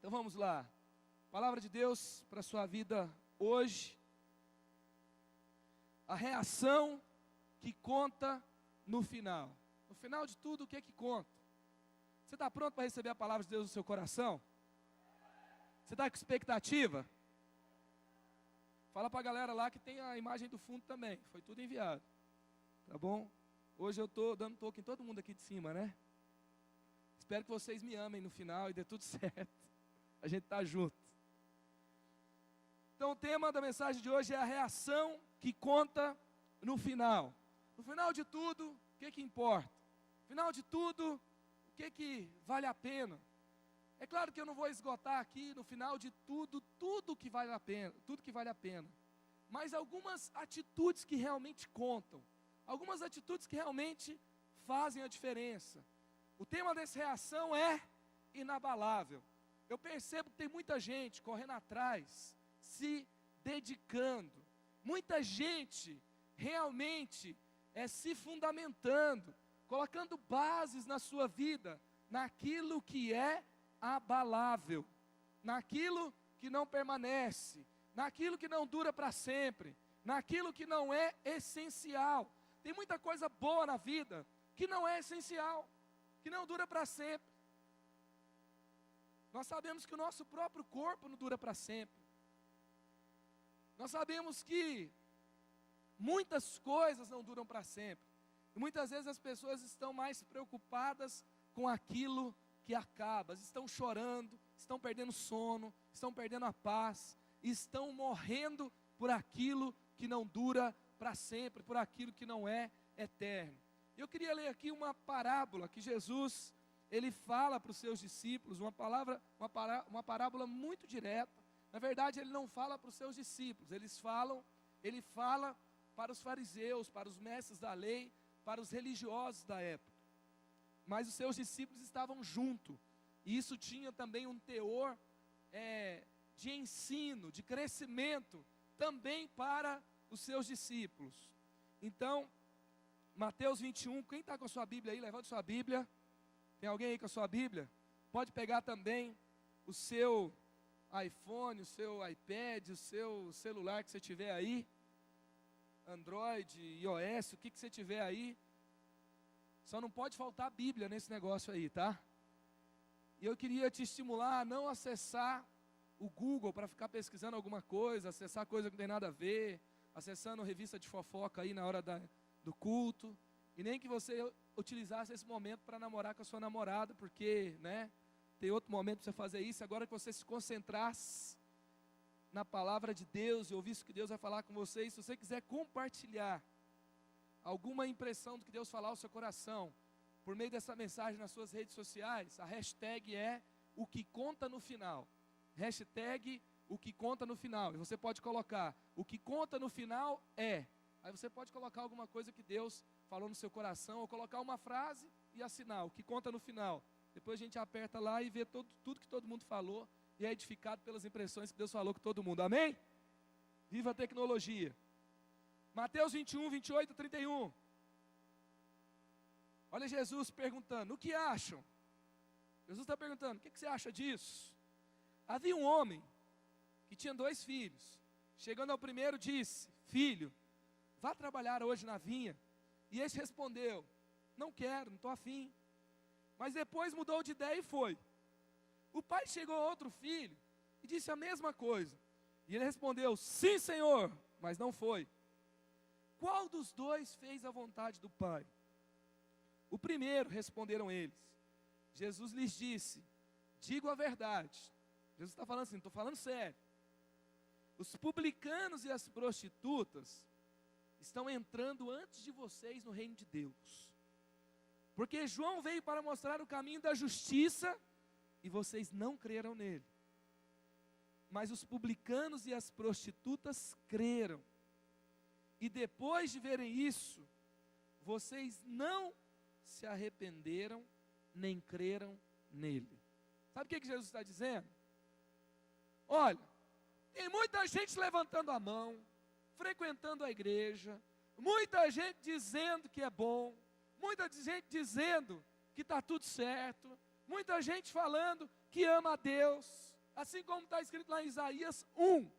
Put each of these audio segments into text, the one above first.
Então vamos lá. Palavra de Deus para a sua vida hoje. A reação que conta no final. No final de tudo, o que é que conta? Você está pronto para receber a palavra de Deus no seu coração? Você está com expectativa? Fala para a galera lá que tem a imagem do fundo também. Foi tudo enviado. Tá bom? Hoje eu estou dando toque em todo mundo aqui de cima, né? Espero que vocês me amem no final e dê tudo certo. A gente está junto. Então o tema da mensagem de hoje é a reação que conta no final. No final de tudo, o que importa? No final de tudo, o que vale a pena? É claro que eu não vou esgotar aqui no final de tudo que vale a pena, tudo que vale a pena. Mas algumas atitudes que realmente contam, algumas atitudes que realmente fazem a diferença. O tema dessa reação é inabalável. Eu percebo que tem muita gente correndo atrás, se dedicando. Muita gente realmente se fundamentando, colocando bases na sua vida, naquilo que é abalável, naquilo que não permanece, naquilo que não dura para sempre, naquilo que não é essencial. Tem muita coisa boa na vida que não é essencial, que não dura para sempre. Nós sabemos que o nosso próprio corpo não dura para sempre. Nós sabemos que muitas coisas não duram para sempre. E muitas vezes as pessoas estão mais preocupadas com aquilo que acaba. Estão chorando, estão perdendo sono, estão perdendo a paz, estão morrendo por aquilo que não dura para sempre, por aquilo que não é eterno. Eu queria ler aqui uma parábola que Jesus, ele fala para os seus discípulos, uma parábola muito direta. Na verdade, ele não fala para os seus discípulos, ele fala para os fariseus, para os mestres da lei, para os religiosos da época. Mas os seus discípulos estavam junto, e isso tinha também um teor de ensino, de crescimento, também para os seus discípulos. Então, Mateus 21, quem está com a sua Bíblia aí, levante sua Bíblia. Tem alguém aí com a sua Bíblia? Pode pegar também o seu iPhone, o seu iPad, o seu celular que você tiver aí, Android, iOS, o que você tiver aí. Só não pode faltar a Bíblia nesse negócio aí, tá? E eu queria te estimular a não acessar o Google para ficar pesquisando alguma coisa, acessar coisa que não tem nada a ver, acessando revista de fofoca aí na hora do culto, e nem que você utilizasse esse momento para namorar com a sua namorada, porque, né, tem outro momento para você fazer isso. Agora que você se concentrasse na palavra de Deus e ouvisse o que Deus vai falar com você, e se você quiser compartilhar alguma impressão do que Deus falar ao seu coração, por meio dessa mensagem nas suas redes sociais, a hashtag é o que conta no final. Hashtag o que conta no final. E você pode colocar o que conta no final é. Aí você pode colocar alguma coisa que Deus falou no seu coração, ou colocar uma frase e assinar o que conta no final. Depois a gente aperta lá e vê tudo que todo mundo falou e é edificado pelas impressões que Deus falou com todo mundo. Amém? Viva a tecnologia. Mateus 21, 28, 31. Olha Jesus perguntando, o que acham? Jesus está perguntando, o que você acha disso? Havia um homem que tinha 2 filhos. Chegando ao primeiro disse, filho, vá trabalhar hoje na vinha. E este respondeu, não quero, não estou afim. Mas depois mudou de ideia e foi. O pai chegou a outro filho e disse a mesma coisa. E ele respondeu, sim senhor, mas não foi. Qual dos 2 fez a vontade do pai? O primeiro, responderam eles. Jesus lhes disse, digo a verdade. Jesus está falando assim, estou falando sério. Os publicanos e as prostitutas estão entrando antes de vocês no reino de Deus. Porque João veio para mostrar o caminho da justiça e vocês não creram nele. Mas os publicanos e as prostitutas creram. E depois de verem isso, vocês não se arrependeram nem creram nele. Sabe o que Jesus está dizendo? Olha, tem muita gente levantando a mão, frequentando a igreja, muita gente dizendo que é bom, muita gente dizendo que está tudo certo, muita gente falando que ama a Deus, Assim como está escrito lá em Isaías 1,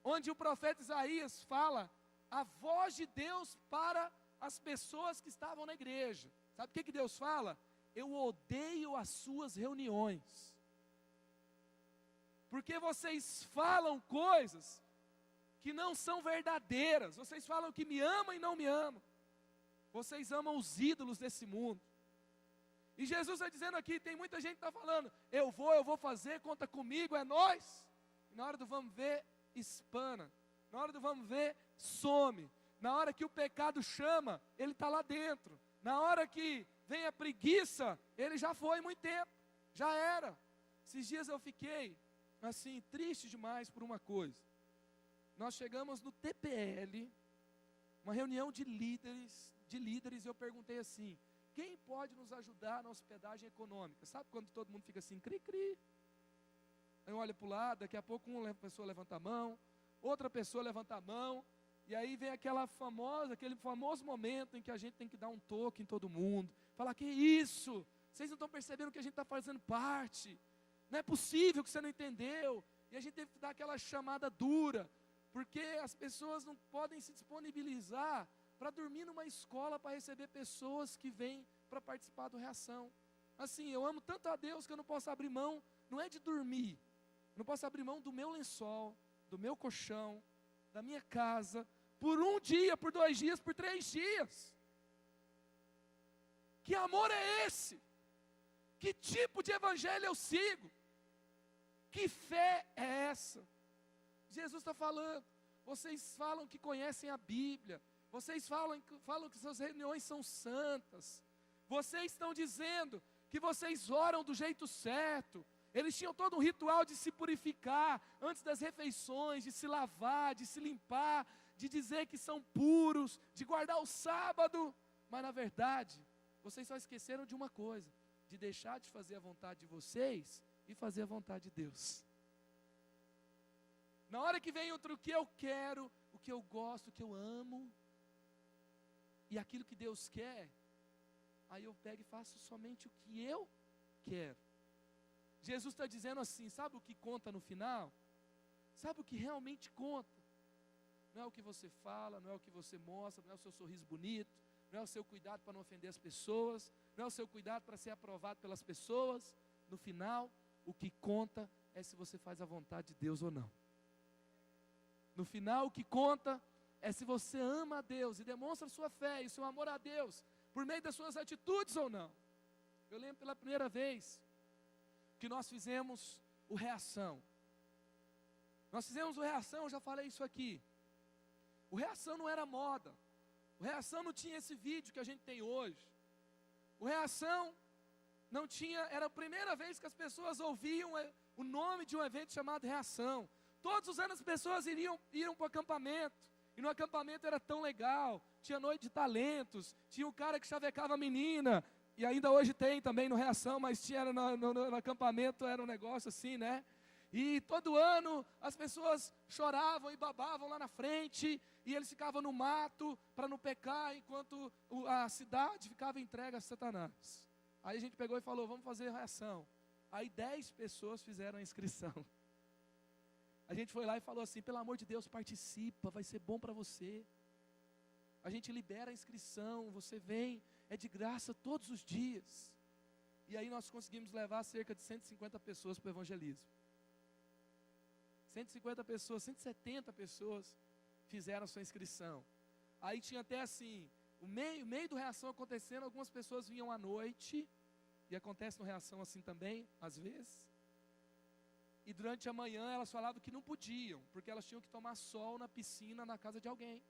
onde o profeta Isaías fala a voz de Deus para as pessoas que estavam na igreja. Sabe o que Deus fala? Eu odeio as suas reuniões, porque vocês falam coisas que não são verdadeiras. Vocês falam que me amam e não me amam. Vocês amam os ídolos desse mundo. E Jesus está dizendo aqui, tem muita gente que está falando, eu vou fazer, conta comigo, é nós. E na hora do vamos ver, espana. Na hora do vamos ver, some. Na hora que o pecado chama, ele está lá dentro. Na hora que vem a preguiça, ele já foi há muito tempo, já era. Esses dias eu fiquei, assim, triste demais por uma coisa. Nós chegamos no TPL, uma reunião de líderes, e eu perguntei assim, quem pode nos ajudar na hospedagem econômica? Sabe quando todo mundo fica assim, cri, cri? Aí eu olho para o lado, daqui a pouco uma pessoa levanta a mão, outra pessoa levanta a mão, e aí vem aquele famoso momento em que a gente tem que dar um toque em todo mundo, falar, que isso? Vocês não estão percebendo que a gente está fazendo parte, não é possível que você não entendeu, e a gente teve que dar aquela chamada dura, porque as pessoas não podem se disponibilizar para dormir numa escola para receber pessoas que vêm para participar do Reação. Assim, eu amo tanto a Deus que eu não posso abrir mão, não é de dormir, eu não posso abrir mão do meu lençol, do meu colchão, da minha casa, por um dia, por 2 dias, por 3 dias. Que amor é esse? Que tipo de evangelho eu sigo? Que fé é essa? Jesus está falando, vocês falam que conhecem a Bíblia, vocês falam que suas reuniões são santas, vocês estão dizendo que vocês oram do jeito certo, eles tinham todo um ritual de se purificar antes das refeições, de se lavar, de se limpar, de dizer que são puros, de guardar o sábado, mas na verdade, vocês só esqueceram de uma coisa, de deixar de fazer a vontade de vocês e fazer a vontade de Deus. Na hora que vem outro que eu quero, o que eu gosto, o que eu amo, e aquilo que Deus quer, aí eu pego e faço somente o que eu quero. Jesus está dizendo assim, sabe o que conta no final? Sabe o que realmente conta? Não é o que você fala, não é o que você mostra, não é o seu sorriso bonito, não é o seu cuidado para não ofender as pessoas, não é o seu cuidado para ser aprovado pelas pessoas. No final, o que conta é se você faz a vontade de Deus ou não. No final, o que conta é se você ama a Deus e demonstra sua fé e seu amor a Deus por meio das suas atitudes ou não. Eu lembro pela primeira vez que nós fizemos o Reação. Nós fizemos o Reação, eu já falei isso aqui. O Reação não era moda. O Reação não tinha esse vídeo que a gente tem hoje. O Reação não tinha, era a primeira vez que as pessoas ouviam o nome de um evento chamado Reação. Todos os anos as pessoas iam para o acampamento. E no acampamento era tão legal. Tinha noite de talentos. Tinha um cara que chavecava a menina. E ainda hoje tem também no Reação, mas tinha no acampamento, era um negócio assim, né? E todo ano as pessoas choravam e babavam lá na frente. E eles ficavam no mato para não pecar, enquanto a cidade ficava entregue a Satanás. Aí a gente pegou e falou, vamos fazer Reação. Aí 10 pessoas fizeram a inscrição. A gente foi lá e falou assim, pelo amor de Deus, participa, vai ser bom para você. A gente libera a inscrição, você vem, é de graça todos os dias. E aí nós conseguimos levar cerca de 150 pessoas para o evangelismo. 150 pessoas, 170 pessoas fizeram a sua inscrição. Aí tinha até assim, o meio do Reação acontecendo, algumas pessoas vinham à noite, e acontece no Reação assim também, às vezes. E durante a manhã elas falavam que não podiam, porque elas tinham que tomar sol na piscina na casa de alguém.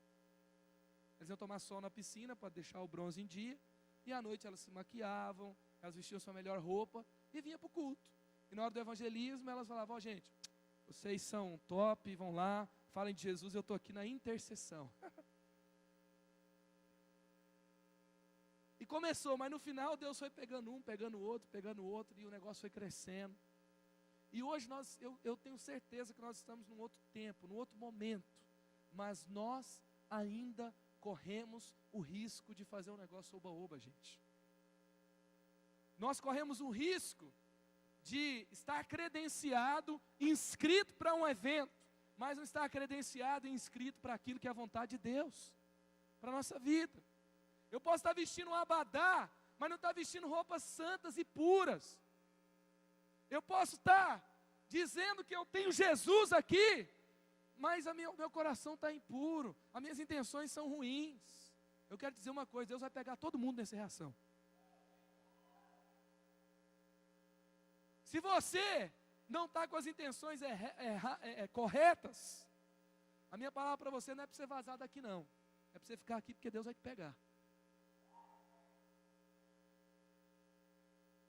Eles iam tomar sol na piscina para deixar o bronze em dia, e à noite elas se maquiavam, elas vestiam sua melhor roupa e vinham para o culto. E na hora do evangelismo elas falavam, gente, vocês são top, vão lá, falem de Jesus, eu estou aqui na intercessão. E começou, mas no final Deus foi pegando um, pegando o outro, e o negócio foi crescendo. E hoje eu tenho certeza que nós estamos num outro tempo, num outro momento, mas nós ainda corremos o risco de fazer um negócio oba-oba, gente. Nós corremos um risco de estar credenciado, inscrito para um evento, mas não estar credenciado e inscrito para aquilo que é a vontade de Deus, para a nossa vida. Eu posso estar vestindo um abadá, mas não estar vestindo roupas santas e puras. Eu posso estar dizendo que eu tenho Jesus aqui, mas o meu coração está impuro, as minhas intenções são ruins. Eu quero dizer uma coisa, Deus vai pegar todo mundo nessa reação. Se você não está com as intenções corretas, a minha palavra para você não é para você vazar daqui não, é para você ficar aqui porque Deus vai te pegar.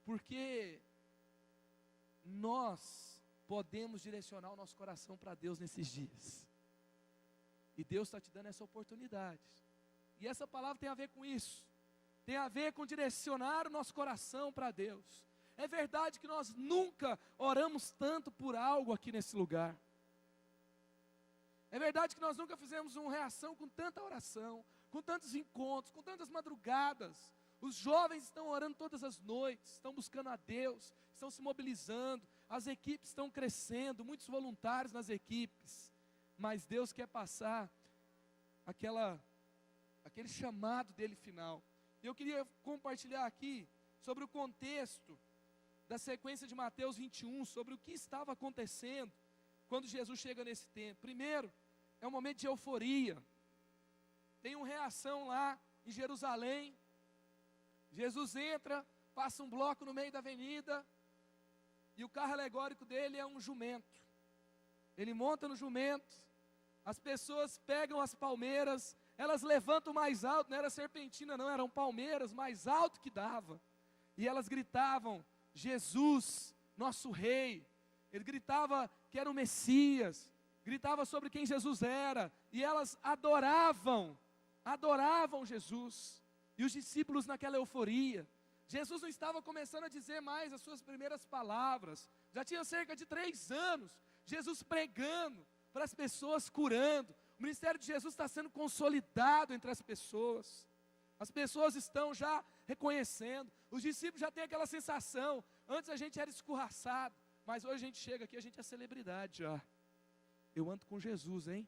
Porque nós podemos direcionar o nosso coração para Deus nesses dias. E Deus está te dando essa oportunidade. E essa palavra tem a ver com isso. Tem a ver com direcionar o nosso coração para Deus. É verdade que nós nunca oramos tanto por algo aqui nesse lugar. É verdade que nós nunca fizemos uma reação com tanta oração, com tantos encontros, com tantas madrugadas. Os jovens estão orando todas as noites, estão buscando a Deus, estão se mobilizando, as equipes estão crescendo, muitos voluntários nas equipes, mas Deus quer passar aquele chamado dele final. Eu queria compartilhar aqui sobre o contexto da sequência de Mateus 21, sobre o que estava acontecendo quando Jesus chega nesse tempo. Primeiro, é um momento de euforia, tem uma reação lá em Jerusalém. Jesus entra, passa um bloco no meio da avenida, e o carro alegórico dele é um jumento. Ele monta no jumento, as pessoas pegam as palmeiras, elas levantam mais alto, não era serpentina não, eram palmeiras, mais alto que dava. E elas gritavam, Jesus, nosso rei. Ele gritava que era o Messias, gritava sobre quem Jesus era, e elas adoravam Jesus. E os discípulos naquela euforia. Jesus não estava começando a dizer mais as suas primeiras palavras. Já tinha cerca de 3 anos, Jesus pregando para as pessoas, curando. O ministério de Jesus está sendo consolidado entre as pessoas. As pessoas estão já reconhecendo. Os discípulos já têm aquela sensação. Antes a gente era escorraçado, mas hoje a gente chega aqui, a gente é celebridade já. Eu ando com Jesus, hein?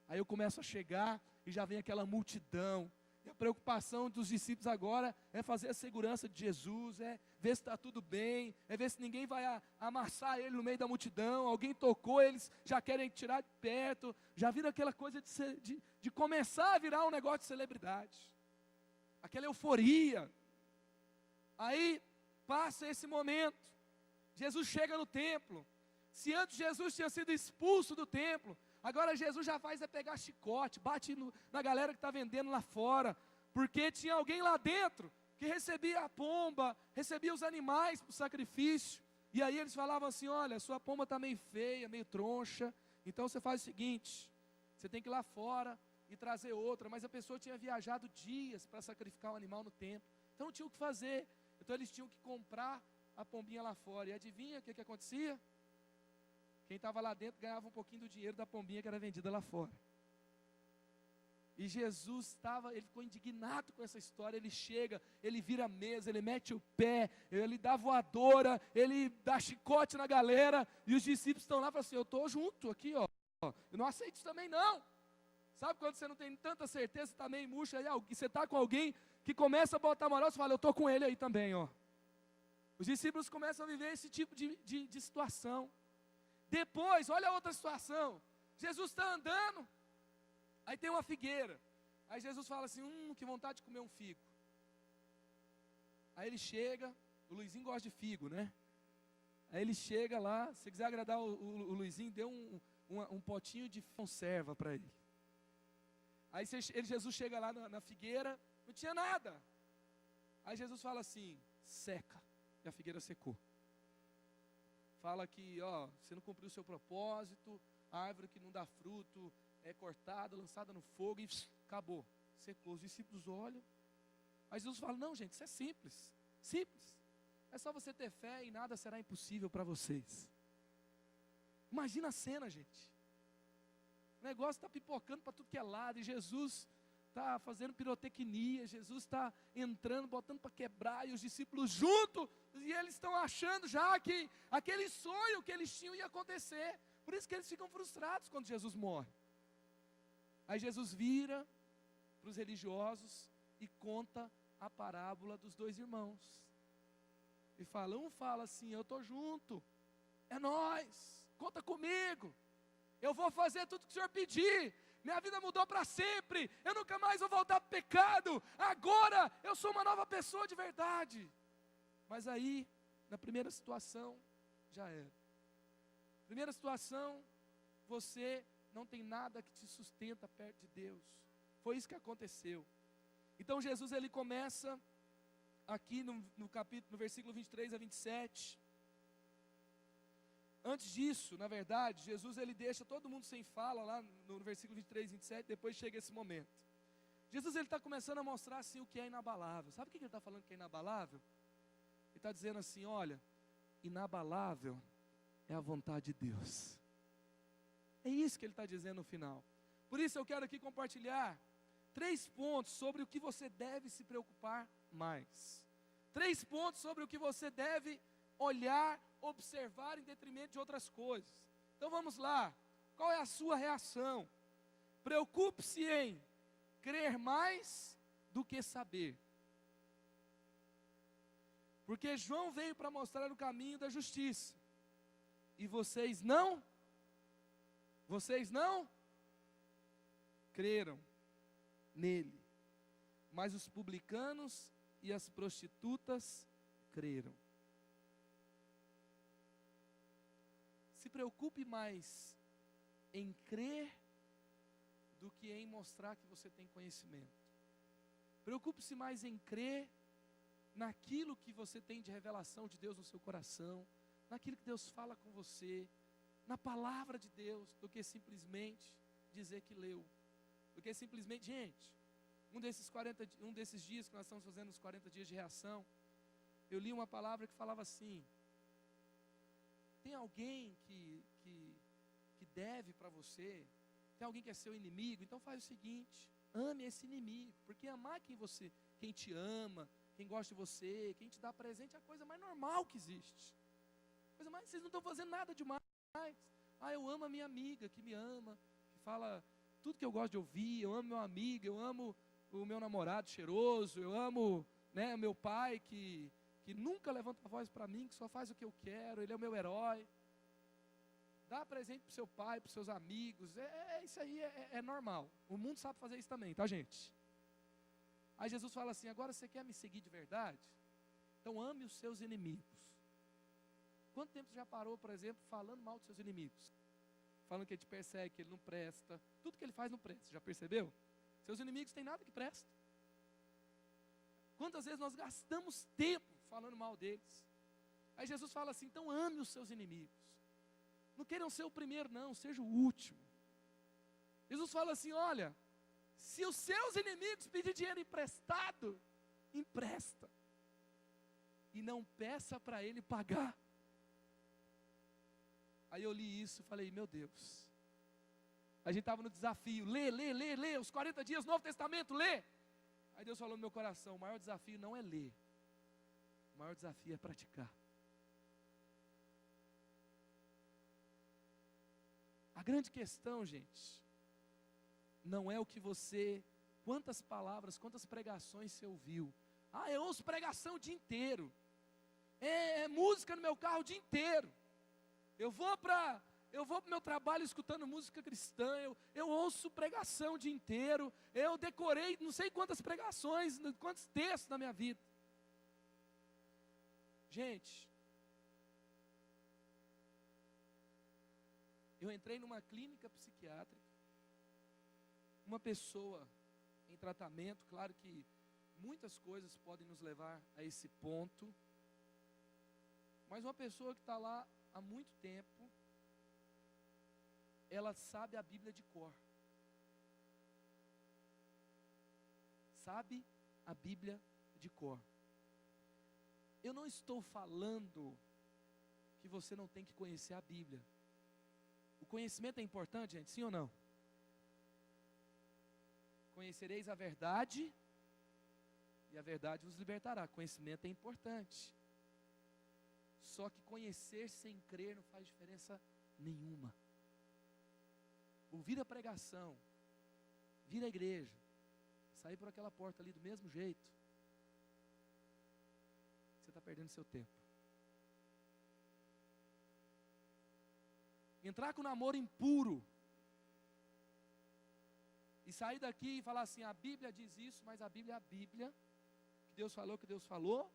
Aí eu começo a chegar e já vem aquela multidão. E a preocupação dos discípulos agora é fazer a segurança de Jesus, é ver se está tudo bem, é ver se ninguém vai amassar ele no meio da multidão. Alguém tocou, eles já querem tirar de perto, já vira aquela coisa de começar a virar um negócio de celebridade, aquela euforia. Aí passa esse momento, Jesus chega no templo. Se antes Jesus tinha sido expulso do templo, agora Jesus já faz é pegar chicote, bate na galera que está vendendo lá fora, porque tinha alguém lá dentro que recebia a pomba, recebia os animais para o sacrifício, e aí eles falavam assim, olha, sua pomba está meio feia, meio troncha, então você faz o seguinte, você tem que ir lá fora e trazer outra, mas a pessoa tinha viajado dias para sacrificar um animal no templo, então não tinha o que fazer, então eles tinham que comprar a pombinha lá fora, e adivinha o que acontecia? Quem estava lá dentro ganhava um pouquinho do dinheiro da pombinha que era vendida lá fora. E Jesus ele ficou indignado com essa história. Ele chega, ele vira a mesa, ele mete o pé, ele dá voadora, ele dá chicote na galera. E os discípulos estão lá e falam assim, eu estou junto aqui, ó. Eu não aceito isso também não. Sabe quando você não tem tanta certeza, está meio murcho aí, e você está com alguém que começa a botar moral, você fala, eu estou com ele aí também, ó. Os discípulos começam a viver esse tipo de situação. Depois, olha a outra situação. Jesus está andando, aí tem uma figueira. Aí Jesus fala assim, que vontade de comer um figo. Aí ele chega, o Luizinho gosta de figo, né? Aí ele chega lá, se quiser agradar o Luizinho, dê um potinho de conserva para ele. Aí Jesus chega lá na figueira, não tinha nada. Aí Jesus fala assim, seca, e a figueira secou. Fala que, você não cumpriu o seu propósito, a árvore que não dá fruto é cortada, lançada no fogo e acabou, secou. Os discípulos olham, mas Jesus fala, não gente, isso é simples, é só você ter fé e nada será impossível para vocês. Imagina a cena, gente, o negócio está pipocando para tudo que é lado, e Jesus está fazendo pirotecnia, Jesus está entrando, botando para quebrar, e os discípulos juntos, e eles estão achando já que aquele sonho que eles tinham ia acontecer. Por isso que eles ficam frustrados quando Jesus morre. Aí Jesus vira para os religiosos e conta a parábola dos dois irmãos. E fala, um fala assim, eu estou junto, é nós, conta comigo, eu vou fazer tudo que o Senhor pedir, minha vida mudou para sempre, eu nunca mais vou voltar para o pecado, agora eu sou uma nova pessoa de verdade. Mas aí, na primeira situação, já era. Primeira situação, você não tem nada que te sustenta perto de Deus. Foi isso que aconteceu. Então Jesus ele começa aqui no versículo 23 a 27. Antes disso, na verdade, Jesus ele deixa todo mundo sem fala lá no versículo 23 e 27, depois chega esse momento. Jesus ele está começando a mostrar assim o que é inabalável. Sabe o que ele está falando que é inabalável? Ele está dizendo assim, olha, inabalável é a vontade de Deus. É isso que ele está dizendo no final. Por isso eu quero aqui compartilhar 3 pontos sobre o que você deve se preocupar mais. 3 pontos sobre o que você deve olhar, observar em detrimento de outras coisas. Então vamos lá. Qual é a sua reação? Preocupe-se em crer mais do que saber. Porque João veio para mostrar o caminho da justiça. E vocês não creram nele. Mas os publicanos e as prostitutas creram. Se preocupe mais em crer do que em mostrar que você tem conhecimento. Preocupe-se mais em crer naquilo que você tem de revelação de Deus no seu coração, naquilo que Deus fala com você, na palavra de Deus, do que simplesmente dizer que leu. Do que simplesmente, gente, um desses dias que nós estamos fazendo os 40 dias de reação, eu li uma palavra que falava assim, tem alguém que deve para você, tem alguém que é seu inimigo, então faz o seguinte, ame esse inimigo, porque amar quem te ama, quem gosta de você, quem te dá presente é a coisa mais normal que existe. Vocês não estão fazendo nada demais. Eu amo a minha amiga que me ama, que fala tudo que eu gosto de ouvir, eu amo meu amigo, eu amo o meu namorado cheiroso, eu amo o meu pai que nunca levanta a voz para mim, que só faz o que eu quero, ele é o meu herói. Dá presente para o seu pai, para os seus amigos, isso aí é normal. O mundo sabe fazer isso também, tá, gente? Aí Jesus fala assim, agora você quer me seguir de verdade? Então ame os seus inimigos. Quanto tempo você já parou, por exemplo, falando mal dos seus inimigos? Falando que ele te persegue, que ele não presta. Tudo que ele faz não presta, já percebeu? Seus inimigos têm nada que presta. Quantas vezes nós gastamos tempo falando mal deles? Aí Jesus fala assim, então ame os seus inimigos. Não queiram ser o primeiro não, seja o último. Jesus fala assim, olha, se os seus inimigos pedirem dinheiro emprestado, empresta. E não peça para ele pagar. Aí eu li isso e falei, meu Deus. A gente estava no desafio, lê, os 40 dias, Novo Testamento, lê. Aí Deus falou no meu coração, o maior desafio não é ler. O maior desafio é praticar. A grande questão, gente, não é o que quantas palavras, quantas pregações você ouviu. Eu ouço pregação o dia inteiro. É música no meu carro o dia inteiro. Eu vou para o meu trabalho escutando música cristã, eu ouço pregação o dia inteiro, eu decorei não sei quantas pregações, quantos textos na minha vida. Gente, eu entrei numa clínica psiquiátrica, uma pessoa em tratamento, claro que muitas coisas podem nos levar a esse ponto, mas uma pessoa que está lá há muito tempo, ela sabe a Bíblia de cor. Sabe a Bíblia de cor. Eu não estou falando que você não tem que conhecer a Bíblia. O conhecimento é importante, gente, sim ou não? Conhecereis a verdade, e a verdade vos libertará. Conhecimento é importante. Só que conhecer sem crer não faz diferença nenhuma. Ouvir a pregação, vir à igreja, sair por aquela porta ali do mesmo jeito, você está perdendo seu tempo. Entrar com namoro impuro e sair daqui e falar assim, a Bíblia diz isso, mas a Bíblia é a Bíblia, que Deus falou,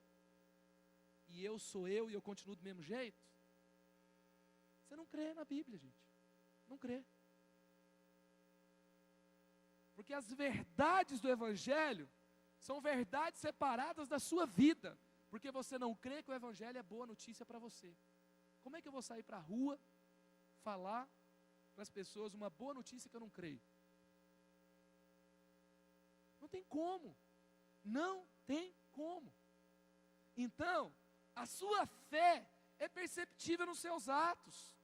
e eu sou eu e eu continuo do mesmo jeito. Você não crê na Bíblia, gente. Não crê. Porque as verdades do Evangelho são verdades separadas da sua vida. Porque você não crê que o Evangelho é boa notícia para você. Como é que eu vou sair para a rua, falar para as pessoas uma boa notícia que eu não creio? Não tem como. Não tem como. Então, a sua fé é perceptível nos seus atos.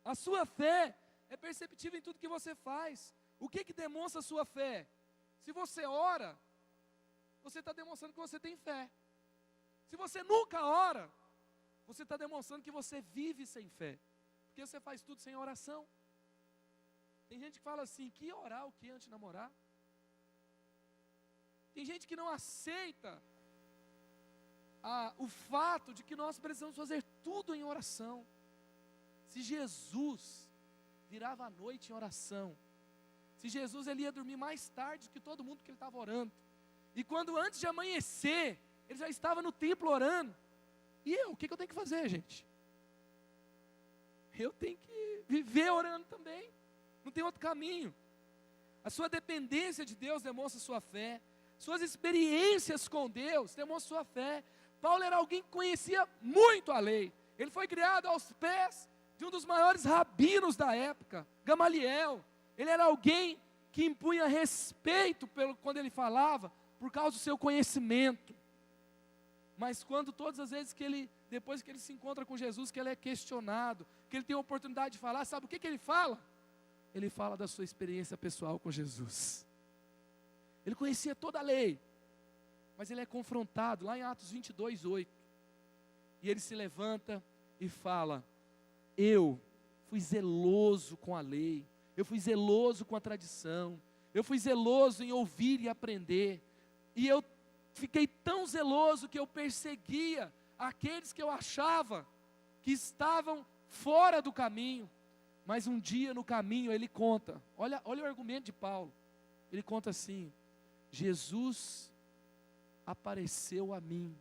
A sua fé é perceptível em tudo que você faz. O que demonstra a sua fé? Se você ora, você está demonstrando que você tem fé. Se você nunca ora, você está demonstrando que você vive sem fé. Porque você faz tudo sem oração. Tem gente que fala assim, que orar o que antes de namorar? Tem gente que não aceita o fato de que nós precisamos fazer tudo em oração. Se Jesus virava a noite em oração, se Jesus ele ia dormir mais tarde do que todo mundo que ele estava orando, e quando antes de amanhecer, ele já estava no templo orando, e eu, o que eu tenho que fazer, gente? Eu tenho que viver orando também, não tem outro caminho. A sua dependência de Deus demonstra sua fé, suas experiências com Deus demonstram sua fé. Paulo era alguém que conhecia muito a lei, ele foi criado aos pés de um dos maiores rabinos da época, Gamaliel. Ele era alguém que impunha respeito quando ele falava, por causa do seu conhecimento. Mas quando todas as vezes depois que ele se encontra com Jesus, que ele é questionado, que ele tem a oportunidade de falar, sabe o que ele fala? Ele fala da sua experiência pessoal com Jesus. Ele conhecia toda a lei, mas ele é confrontado, lá em Atos 22:8, e ele se levanta e fala, eu fui zeloso com a lei, eu fui zeloso com a tradição, eu fui zeloso em ouvir e aprender, e eu fiquei tão zeloso que eu perseguia aqueles que eu achava que estavam fora do caminho. Mas um dia no caminho ele conta, olha o argumento de Paulo, ele conta assim, Jesus apareceu a mim,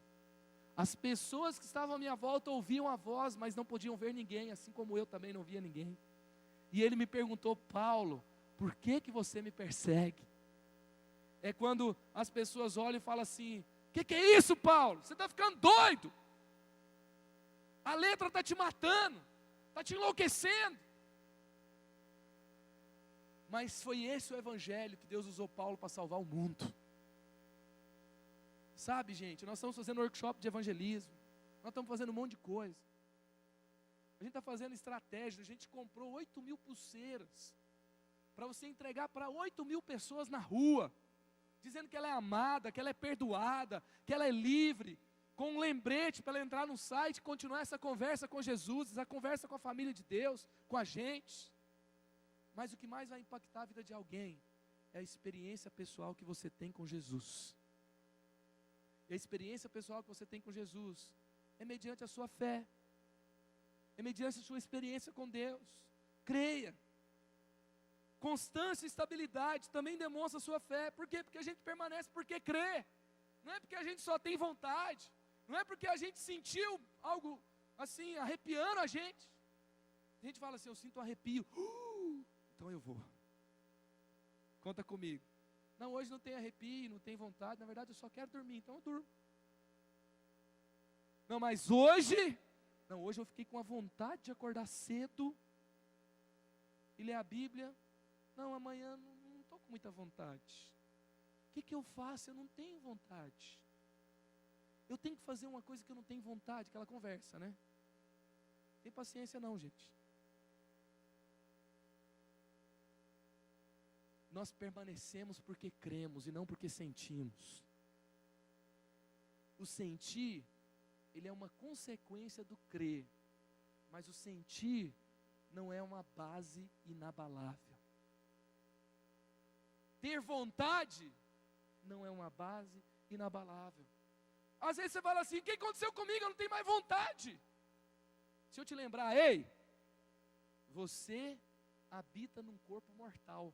as pessoas que estavam à minha volta ouviam a voz, mas não podiam ver ninguém, assim como eu também não via ninguém. E ele me perguntou, Paulo, por que você me persegue? É quando as pessoas olham e falam assim, que é isso, Paulo? Você está ficando doido, a letra está te matando, está te enlouquecendo. Mas foi esse o evangelho que Deus usou Paulo para salvar o mundo. Sabe, gente, nós estamos fazendo workshop de evangelismo, nós estamos fazendo um monte de coisa, a gente está fazendo estratégia, a gente comprou 8.000 pulseiras, para você entregar para 8.000 pessoas na rua, dizendo que ela é amada, que ela é perdoada, que ela é livre, com um lembrete para ela entrar no site e continuar essa conversa com Jesus, essa conversa com a família de Deus, com a gente. Mas o que mais vai impactar a vida de alguém é a experiência pessoal que você tem com Jesus. E a experiência pessoal que você tem com Jesus é mediante a sua fé, é mediante a sua experiência com Deus. Creia. Constância e estabilidade também demonstra a sua fé. Por quê? Porque a gente permanece porque crê. Não é porque a gente só tem vontade. Não é porque a gente sentiu algo assim, arrepiando a gente. A gente fala assim, eu sinto um arrepio. Então eu vou. Conta comigo. Não, hoje não tem arrepio, não tem vontade. Na verdade eu só quero dormir, então eu durmo. Não, mas hoje... Não, hoje eu fiquei com a vontade de acordar cedo e ler a Bíblia. Não, amanhã não estou com muita vontade. O que eu faço? Eu não tenho vontade. Eu tenho que fazer uma coisa que eu não tenho vontade, aquela conversa, né? Tem paciência não, gente. nós permanecemos porque cremos e não porque sentimos. O sentir, ele é uma consequência do crer, mas o sentir não é uma base inabalável. Ter vontade não é uma base inabalável. Às vezes você fala assim: o que aconteceu comigo? Eu não tenho mais vontade. Se eu te lembrar, ei, você habita num corpo mortal.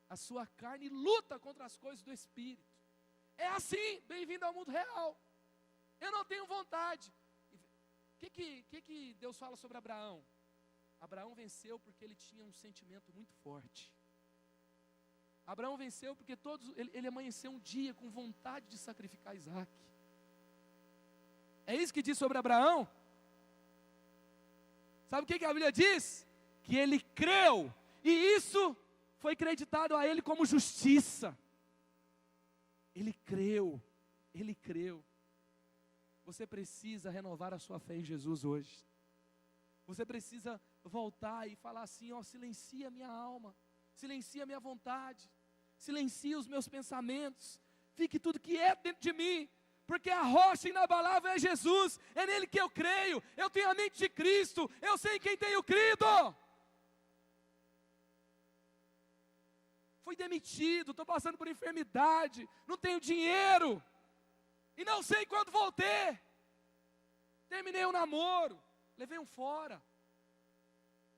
A sua carne luta contra as coisas do Espírito. É assim, bem-vindo ao mundo real. Eu não tenho vontade. O que Deus fala sobre Abraão? Abraão venceu porque ele tinha um sentimento muito forte. Abraão venceu porque ele amanheceu um dia com vontade de sacrificar Isaac. É isso que diz sobre Abraão? Sabe o que a Bíblia diz? Que ele creu, e isso foi creditado a ele como justiça. Ele creu. Você precisa renovar a sua fé em Jesus hoje. Você precisa voltar e falar assim: ó, silencia a minha alma, silencia a minha vontade, silencia os meus pensamentos, fique tudo quieto dentro de mim, porque a rocha inabalável é Jesus, é nele que eu creio, eu tenho a mente de Cristo, eu sei em quem tenho crido. Fui demitido, estou passando por enfermidade, não tenho dinheiro, e não sei quando vou ter. Terminei um namoro, levei um fora,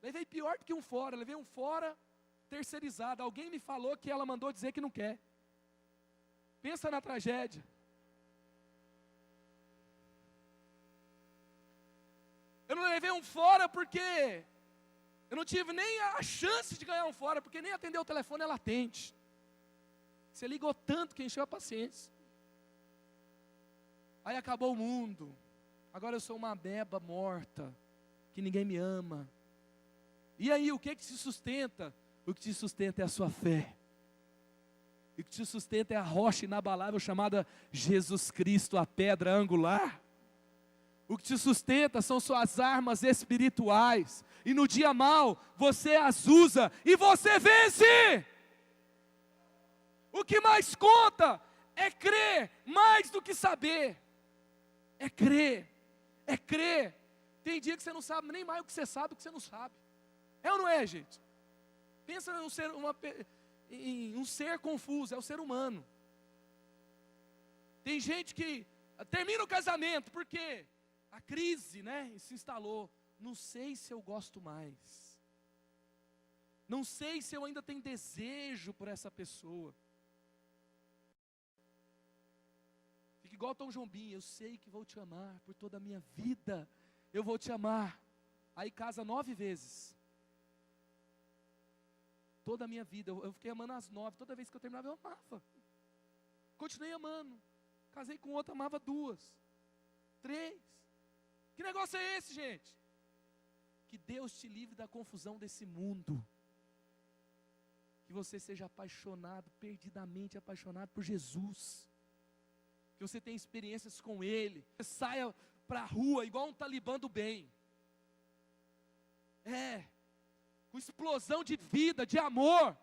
levei pior do que um fora, levei um fora terceirizado. Alguém me falou que ela mandou dizer que não quer. Pensa na tragédia. Eu não levei um fora porque eu não tive nem a chance de ganhar um fora, porque nem atender o telefone ela atende. Você ligou tanto que encheu a paciência. Aí acabou o mundo. Agora eu sou uma beba morta, que ninguém me ama. E aí, o que te sustenta? O que te sustenta é a sua fé. O que te sustenta é a rocha inabalável chamada Jesus Cristo, a pedra angular. O que te sustenta são suas armas espirituais. E no dia mau, você as usa e você vence. O que mais conta é crer mais do que saber. É crer. Tem dia que você não sabe nem mais o que você sabe, o que você não sabe. É ou não é, gente? Pensa em um ser confuso, é o ser humano. Tem gente que termina o casamento, porque a crise, se instalou. Não sei se eu gosto mais. Não sei se eu ainda tenho desejo por essa pessoa. Fica igual Tom Jobim: eu sei que vou te amar por toda a minha vida. Eu vou te amar. Aí casa 9 vezes. Toda a minha vida, eu fiquei amando as 9. Toda vez que eu terminava, eu amava. Continuei amando. Casei com outra, amava 2, 3. Que negócio é esse, gente? Que Deus te livre da confusão desse mundo. Que você seja apaixonado, perdidamente apaixonado por Jesus. Que você tenha experiências com Ele. Que você saia para a rua igual um talibã do bem. Com explosão de vida, de amor.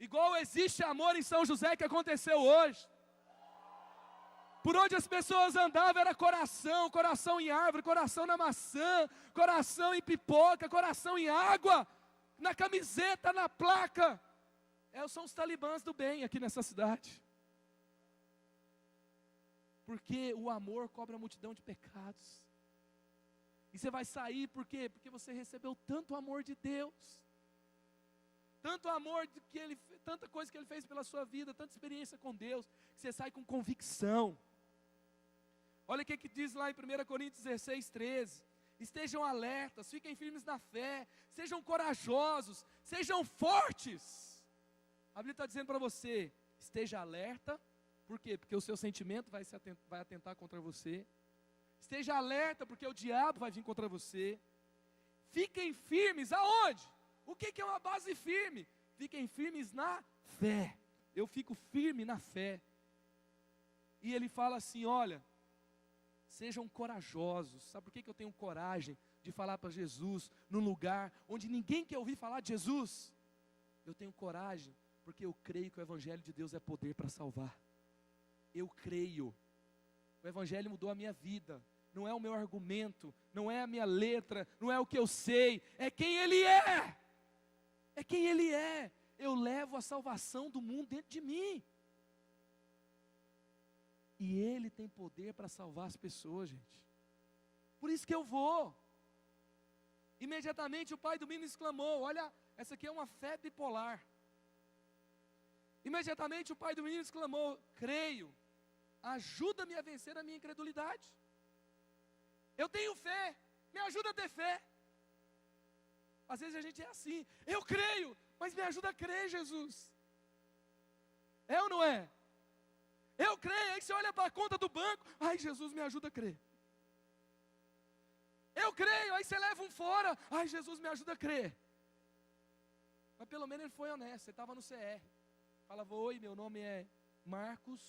Igual existe amor em São José que aconteceu hoje. Por onde as pessoas andavam era coração, coração em árvore, coração na maçã, coração em pipoca, coração em água, na camiseta, na placa. São os talibãs do bem aqui nessa cidade. Porque o amor cobre a multidão de pecados. E você vai sair por quê? Porque você recebeu tanto amor de Deus. Tanto amor tanta coisa que Ele fez pela sua vida, tanta experiência com Deus, que você sai com convicção. Olha o que diz lá em 1 Coríntios 16, 13. Estejam alertas, fiquem firmes na fé, sejam corajosos, sejam fortes. A Bíblia está dizendo para você: esteja alerta. Por quê? Porque o seu sentimento vai atentar contra você. Esteja alerta, porque o diabo vai vir contra você. Fiquem firmes aonde? O que é uma base firme? Fiquem firmes na fé. Eu fico firme na fé. E ele fala assim: olha, sejam corajosos. Sabe por que eu tenho coragem de falar para Jesus num lugar onde ninguém quer ouvir falar de Jesus? Eu tenho coragem Porque eu creio que o Evangelho de Deus é poder para salvar. Eu creio. O Evangelho mudou a minha vida. Não é o meu argumento, não é a minha letra, não é o que eu sei, é quem Ele é. É quem Ele é. Eu levo a salvação do mundo dentro de mim. E Ele tem poder para salvar as pessoas, gente. Por isso que eu vou. Imediatamente o pai do menino exclamou: olha, essa aqui é uma fé bipolar. Imediatamente o pai do menino exclamou: creio, ajuda-me a vencer a minha incredulidade. Eu tenho fé, me ajuda a ter fé. Às vezes a gente é assim: eu creio, mas me ajuda a crer, Jesus. É ou não é? Eu creio, aí você olha para a conta do banco: ai, Jesus, me ajuda a crer. Eu creio, aí você leva um fora: ai, Jesus, me ajuda a crer. Mas pelo menos ele foi honesto, você estava no CR. Falava: oi, meu nome é Marcos.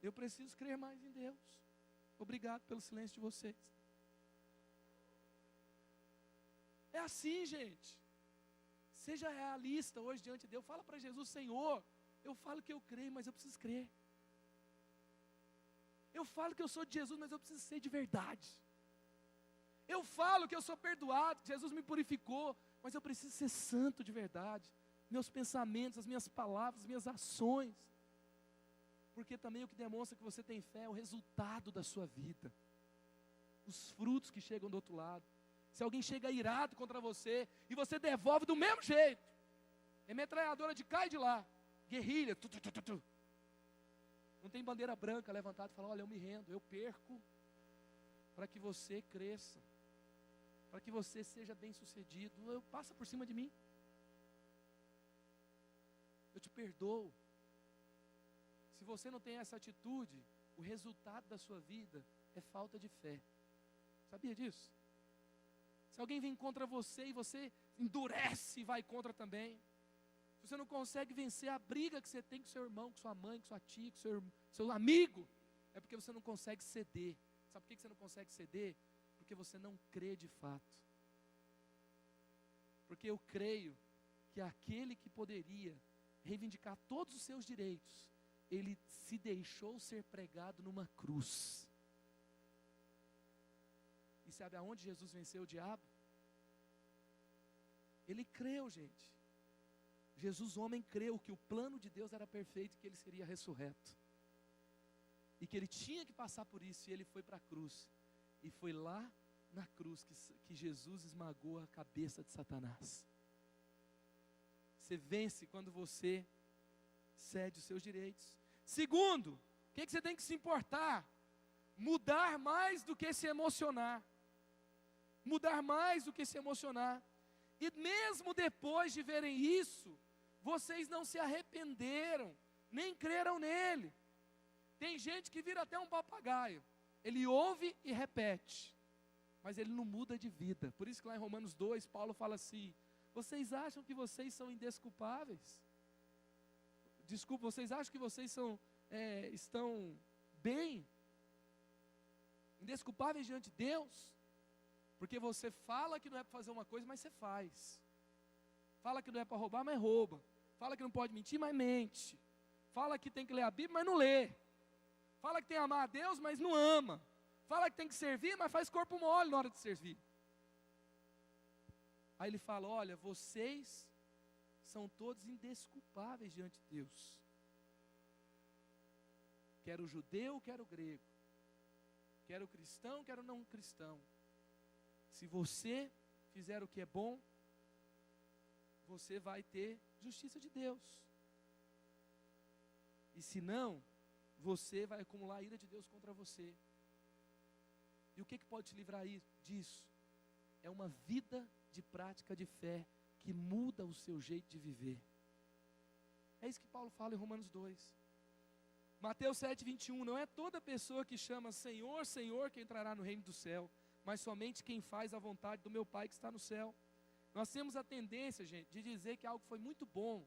Eu preciso crer mais em Deus. Obrigado pelo silêncio de vocês. É assim, gente. Seja realista hoje diante de Deus. Fala para Jesus: Senhor, eu falo que eu creio, mas eu preciso crer. Eu falo que eu sou de Jesus, mas eu preciso ser de verdade. Eu falo que eu sou perdoado, que Jesus me purificou, mas eu preciso ser santo de verdade. Meus pensamentos, as minhas palavras, as minhas ações. Porque também o que demonstra que você tem fé é o resultado da sua vida. Os frutos que chegam do outro lado. Se alguém chega irado contra você e você devolve do mesmo jeito. É metralhadora de cá e de lá. Guerrilha. Não tem bandeira branca levantada e fala: olha, eu me rendo, eu perco para que você cresça. Para que você seja bem sucedido. Passa por cima de mim. Eu te perdoo. Se você não tem essa atitude, o resultado da sua vida é falta de fé. Sabia disso? Se alguém vem contra você e você endurece e vai contra também. Se você não consegue vencer a briga que você tem com seu irmão, com sua mãe, com sua tia, com seu amigo, é porque você não consegue ceder. Sabe por que você não consegue ceder? Porque você não crê de fato. Porque eu creio que aquele que poderia reivindicar todos os seus direitos, ele se deixou ser pregado numa cruz. E sabe aonde Jesus venceu o diabo? Ele creu, gente. Jesus, homem, creu que o plano de Deus era perfeito e que ele seria ressurreto. E que ele tinha que passar por isso, e ele foi para a cruz. E foi lá na cruz que Jesus esmagou a cabeça de Satanás. Você vence quando você cede os seus direitos. Segundo, o que você tem que se importar? Mudar mais do que se emocionar. Mudar mais do que se emocionar. E mesmo depois de verem isso, vocês não se arrependeram, nem creram nele. Tem gente que vira até um papagaio. Ele ouve e repete, mas ele não muda de vida. Por isso que lá em Romanos 2, Paulo fala assim: vocês acham que vocês são indesculpáveis? Desculpa, vocês acham que vocês estão bem? Indesculpáveis diante de Deus? Porque você fala que não é para fazer uma coisa, mas você faz. Fala que não é para roubar, mas rouba. Fala que não pode mentir, mas mente. Fala que tem que ler a Bíblia, mas não lê. Fala que tem que amar a Deus, mas não ama. Fala que tem que servir, mas faz corpo mole na hora de servir. Aí ele fala: olha, vocês são todos indesculpáveis diante de Deus. Quer o judeu, quer o grego. Quer o cristão, quer o não cristão. Se você fizer o que é bom, você vai ter justiça de Deus. E se não, você vai acumular a ira de Deus contra você. E o que pode te livrar disso? É uma vida de prática de fé que muda o seu jeito de viver. É isso que Paulo fala em Romanos 2. Mateus 7:21, não é toda pessoa que chama Senhor, Senhor que entrará no reino do céu, mas somente quem faz a vontade do meu Pai que está no céu. Nós temos a tendência, gente, de dizer que algo foi muito bom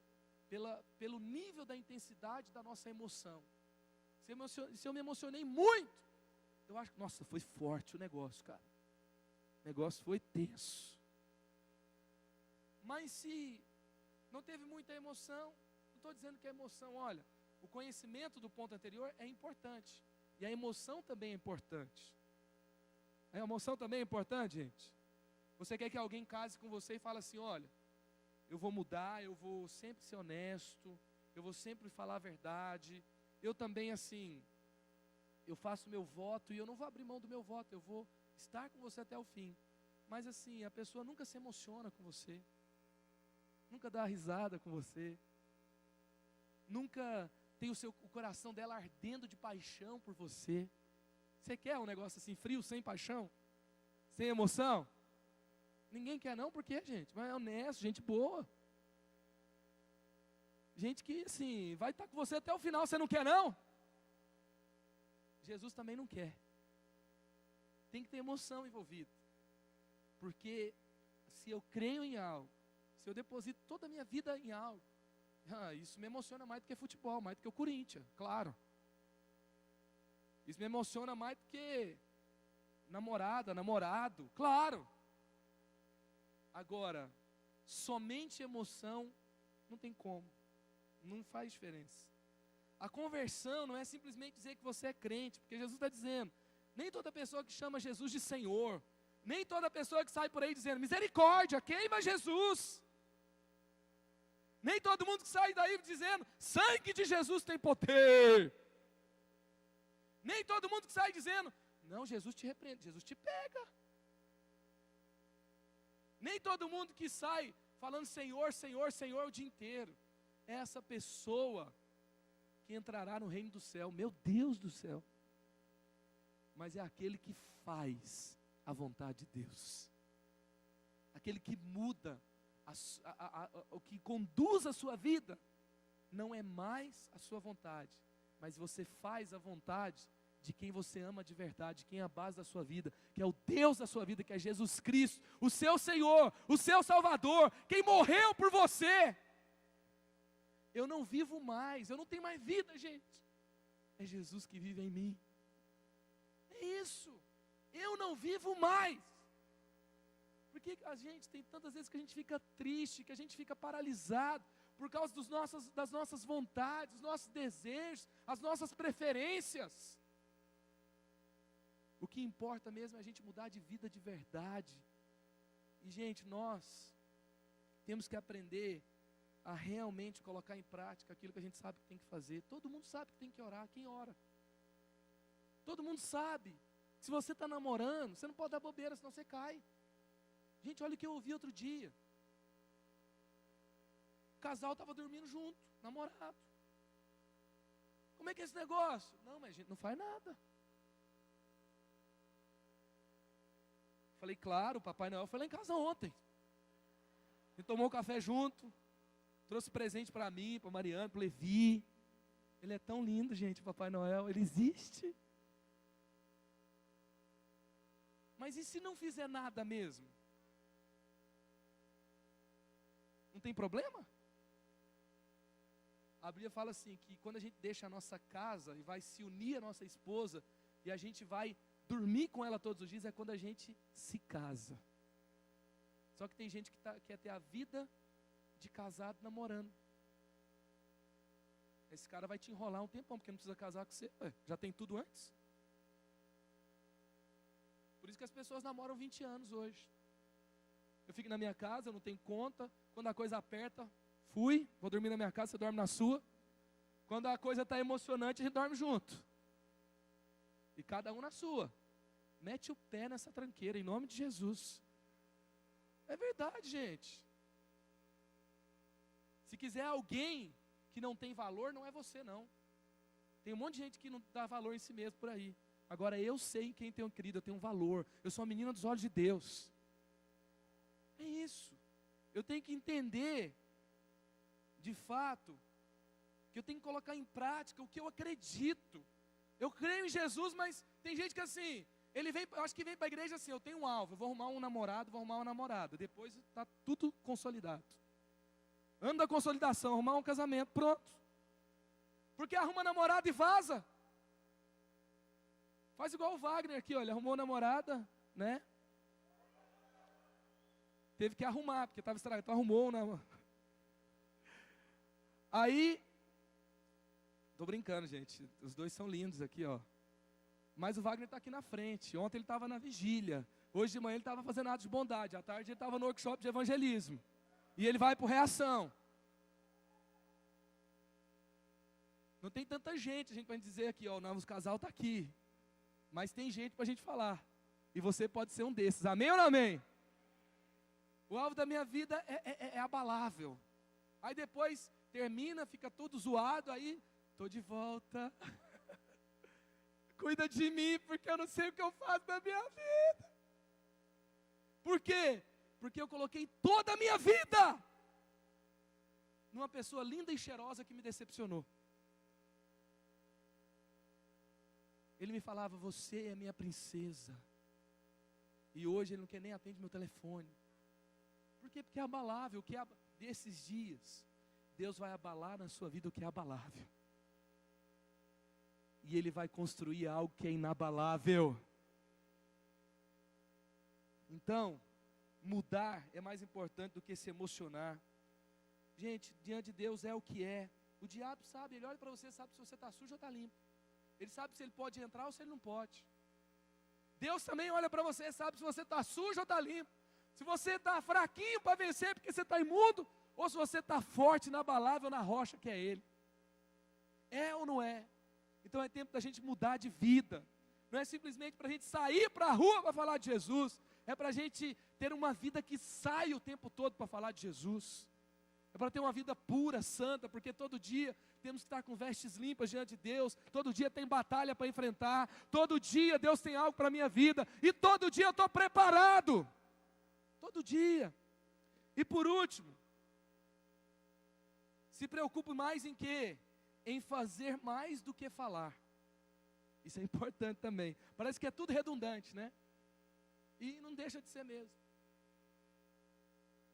pelo nível da intensidade da nossa emoção. Se eu me emocionei muito, eu acho que, nossa, foi forte o negócio, cara. O negócio foi tenso. Mas se não teve muita emoção. Não estou dizendo que é emoção, olha, o conhecimento do ponto anterior é importante. E a emoção também é importante. A emoção também é importante, gente. Você quer que alguém case com você e fale assim, olha, eu vou mudar, eu vou sempre ser honesto, eu vou sempre falar a verdade. Eu também, assim, eu faço meu voto e eu não vou abrir mão do meu voto, eu vou estar com você até o fim. Mas assim, a pessoa nunca se emociona com você, nunca dá risada com você, nunca tem o coração dela ardendo de paixão por você. Você quer um negócio assim, frio, sem paixão? Sem emoção? Ninguém quer não, por quê, gente? Mas é honesto, gente boa. Gente que, assim, vai estar com você até o final, você não quer não? Jesus também não quer. Tem que ter emoção envolvida. Porque se eu creio em algo, se eu deposito toda a minha vida em algo, isso me emociona mais do que futebol, mais do que o Corinthians, claro. Isso me emociona mais do que namorada, namorado, claro. Agora, somente emoção não tem como, não faz diferença. A conversão não é simplesmente dizer que você é crente, porque Jesus está dizendo, nem toda pessoa que chama Jesus de Senhor, nem toda pessoa que sai por aí dizendo, misericórdia, queima Jesus. Nem todo mundo que sai daí dizendo, sangue de Jesus tem poder. Nem todo mundo que sai dizendo, não, Jesus te repreende, Jesus te pega. Nem todo mundo que sai falando Senhor, Senhor, Senhor o dia inteiro. É essa pessoa que entrará no reino do céu, meu Deus do céu. Mas é aquele que faz a vontade de Deus. Aquele que muda, o que conduz a sua vida, não é mais a sua vontade, mas você faz a vontade de quem você ama de verdade, quem é a base da sua vida, que é o Deus da sua vida, que é Jesus Cristo, o seu Senhor, o seu Salvador, quem morreu por você. Eu não vivo mais, eu não tenho mais vida, gente. É Jesus que vive em mim. É isso. Eu não vivo mais. Porque a gente tem tantas vezes que a gente fica triste, que a gente fica paralisado por causa das nossas vontades, dos nossos desejos, as nossas preferências. O que importa mesmo é a gente mudar de vida de verdade. E, gente, nós temos que aprender a realmente colocar em prática aquilo que a gente sabe que tem que fazer. Todo mundo sabe que tem que orar, quem ora? Todo mundo sabe. Se você está namorando, você não pode dar bobeira, senão você cai. Gente, olha o que eu ouvi outro dia. O casal estava dormindo junto, namorado. Como é que é esse negócio? Não, mas a gente não faz nada. Falei, claro, o Papai Noel foi lá em casa ontem. Ele tomou um café junto, trouxe presente para mim, para Mariana, para o Levi. Ele é tão lindo, gente, o Papai Noel, ele existe. Mas e se não fizer nada mesmo? Não tem problema? A Bíblia fala assim, que quando a gente deixa a nossa casa e vai se unir à nossa esposa, e a gente vai dormir com ela todos os dias, é quando a gente se casa. Só que tem gente que quer ter a vida de casado namorando. Esse cara vai te enrolar um tempão, porque não precisa casar com você, já tem tudo antes. Por isso que as pessoas namoram 20 anos hoje. Eu fico na minha casa, eu não tenho conta, quando a coisa aperta, vou dormir na minha casa, você dorme na sua. Quando a coisa está emocionante, a gente dorme junto. E cada um na sua. Mete o pé nessa tranqueira, em nome de Jesus. É verdade, gente. Se quiser alguém que não tem valor, não é você não. Tem um monte de gente que não dá valor em si mesmo por aí. Agora eu sei em quem tenho querido, eu tenho um valor. Eu sou a menina dos olhos de Deus. É isso. Eu tenho que entender, de fato, que eu tenho que colocar em prática o que eu acredito. Eu creio em Jesus, mas tem gente que assim, eu acho que vem para a igreja assim, eu tenho um alvo, eu vou arrumar um namorado, vou arrumar uma namorada. Depois está tudo consolidado. Ano da consolidação, arrumar um casamento, pronto. Porque arruma namorado e vaza. Faz igual o Wagner aqui, olha, arrumou namorada, né? Teve que arrumar, porque estava estragado, então arrumou Aí, tô brincando, gente, os dois são lindos aqui, ó. Mas o Wagner está aqui na frente. Ontem ele estava na vigília. Hoje de manhã ele estava fazendo atos de bondade. À tarde ele estava no workshop de evangelismo. E ele vai por reação. Não tem tanta gente, a gente pode dizer aqui, ó, o novo casal está aqui. Mas tem gente para a gente falar. E você pode ser um desses. Amém ou não amém? O alvo da minha vida é abalável. Aí depois termina, fica todo zoado, aí estou de volta. Cuida de mim, porque eu não sei o que eu faço na minha vida. Por quê? Porque eu coloquei toda a minha vida numa pessoa linda e cheirosa que me decepcionou. Ele me falava, você é minha princesa. E hoje ele não quer nem atender meu telefone. Por quê? Porque é abalável. O que é desses dias, Deus vai abalar na sua vida o que é abalável. E Ele vai construir algo que é inabalável. Então, mudar é mais importante do que se emocionar. Gente, diante de Deus é o que é. O diabo sabe, ele olha para você, sabe se você está sujo ou está limpo. Ele sabe se ele pode entrar ou se ele não pode. Deus também olha para você, sabe se você está sujo ou está limpo. Se você está fraquinho para vencer porque você está imundo, ou se você está forte, inabalável na rocha que é Ele. É ou não é? Então é tempo da gente mudar de vida. Não é simplesmente para a gente sair para a rua para falar de Jesus. É para a gente ter uma vida que sai o tempo todo para falar de Jesus. É para ter uma vida pura, santa, porque todo dia temos que estar com vestes limpas diante de Deus. Todo dia tem batalha para enfrentar. Todo dia Deus tem algo para a minha vida. E todo dia eu estou preparado. Todo dia. E por último, se preocupe mais em quê? Em fazer mais do que falar. Isso é importante também. Parece que é tudo redundante, né? E não deixa de ser mesmo.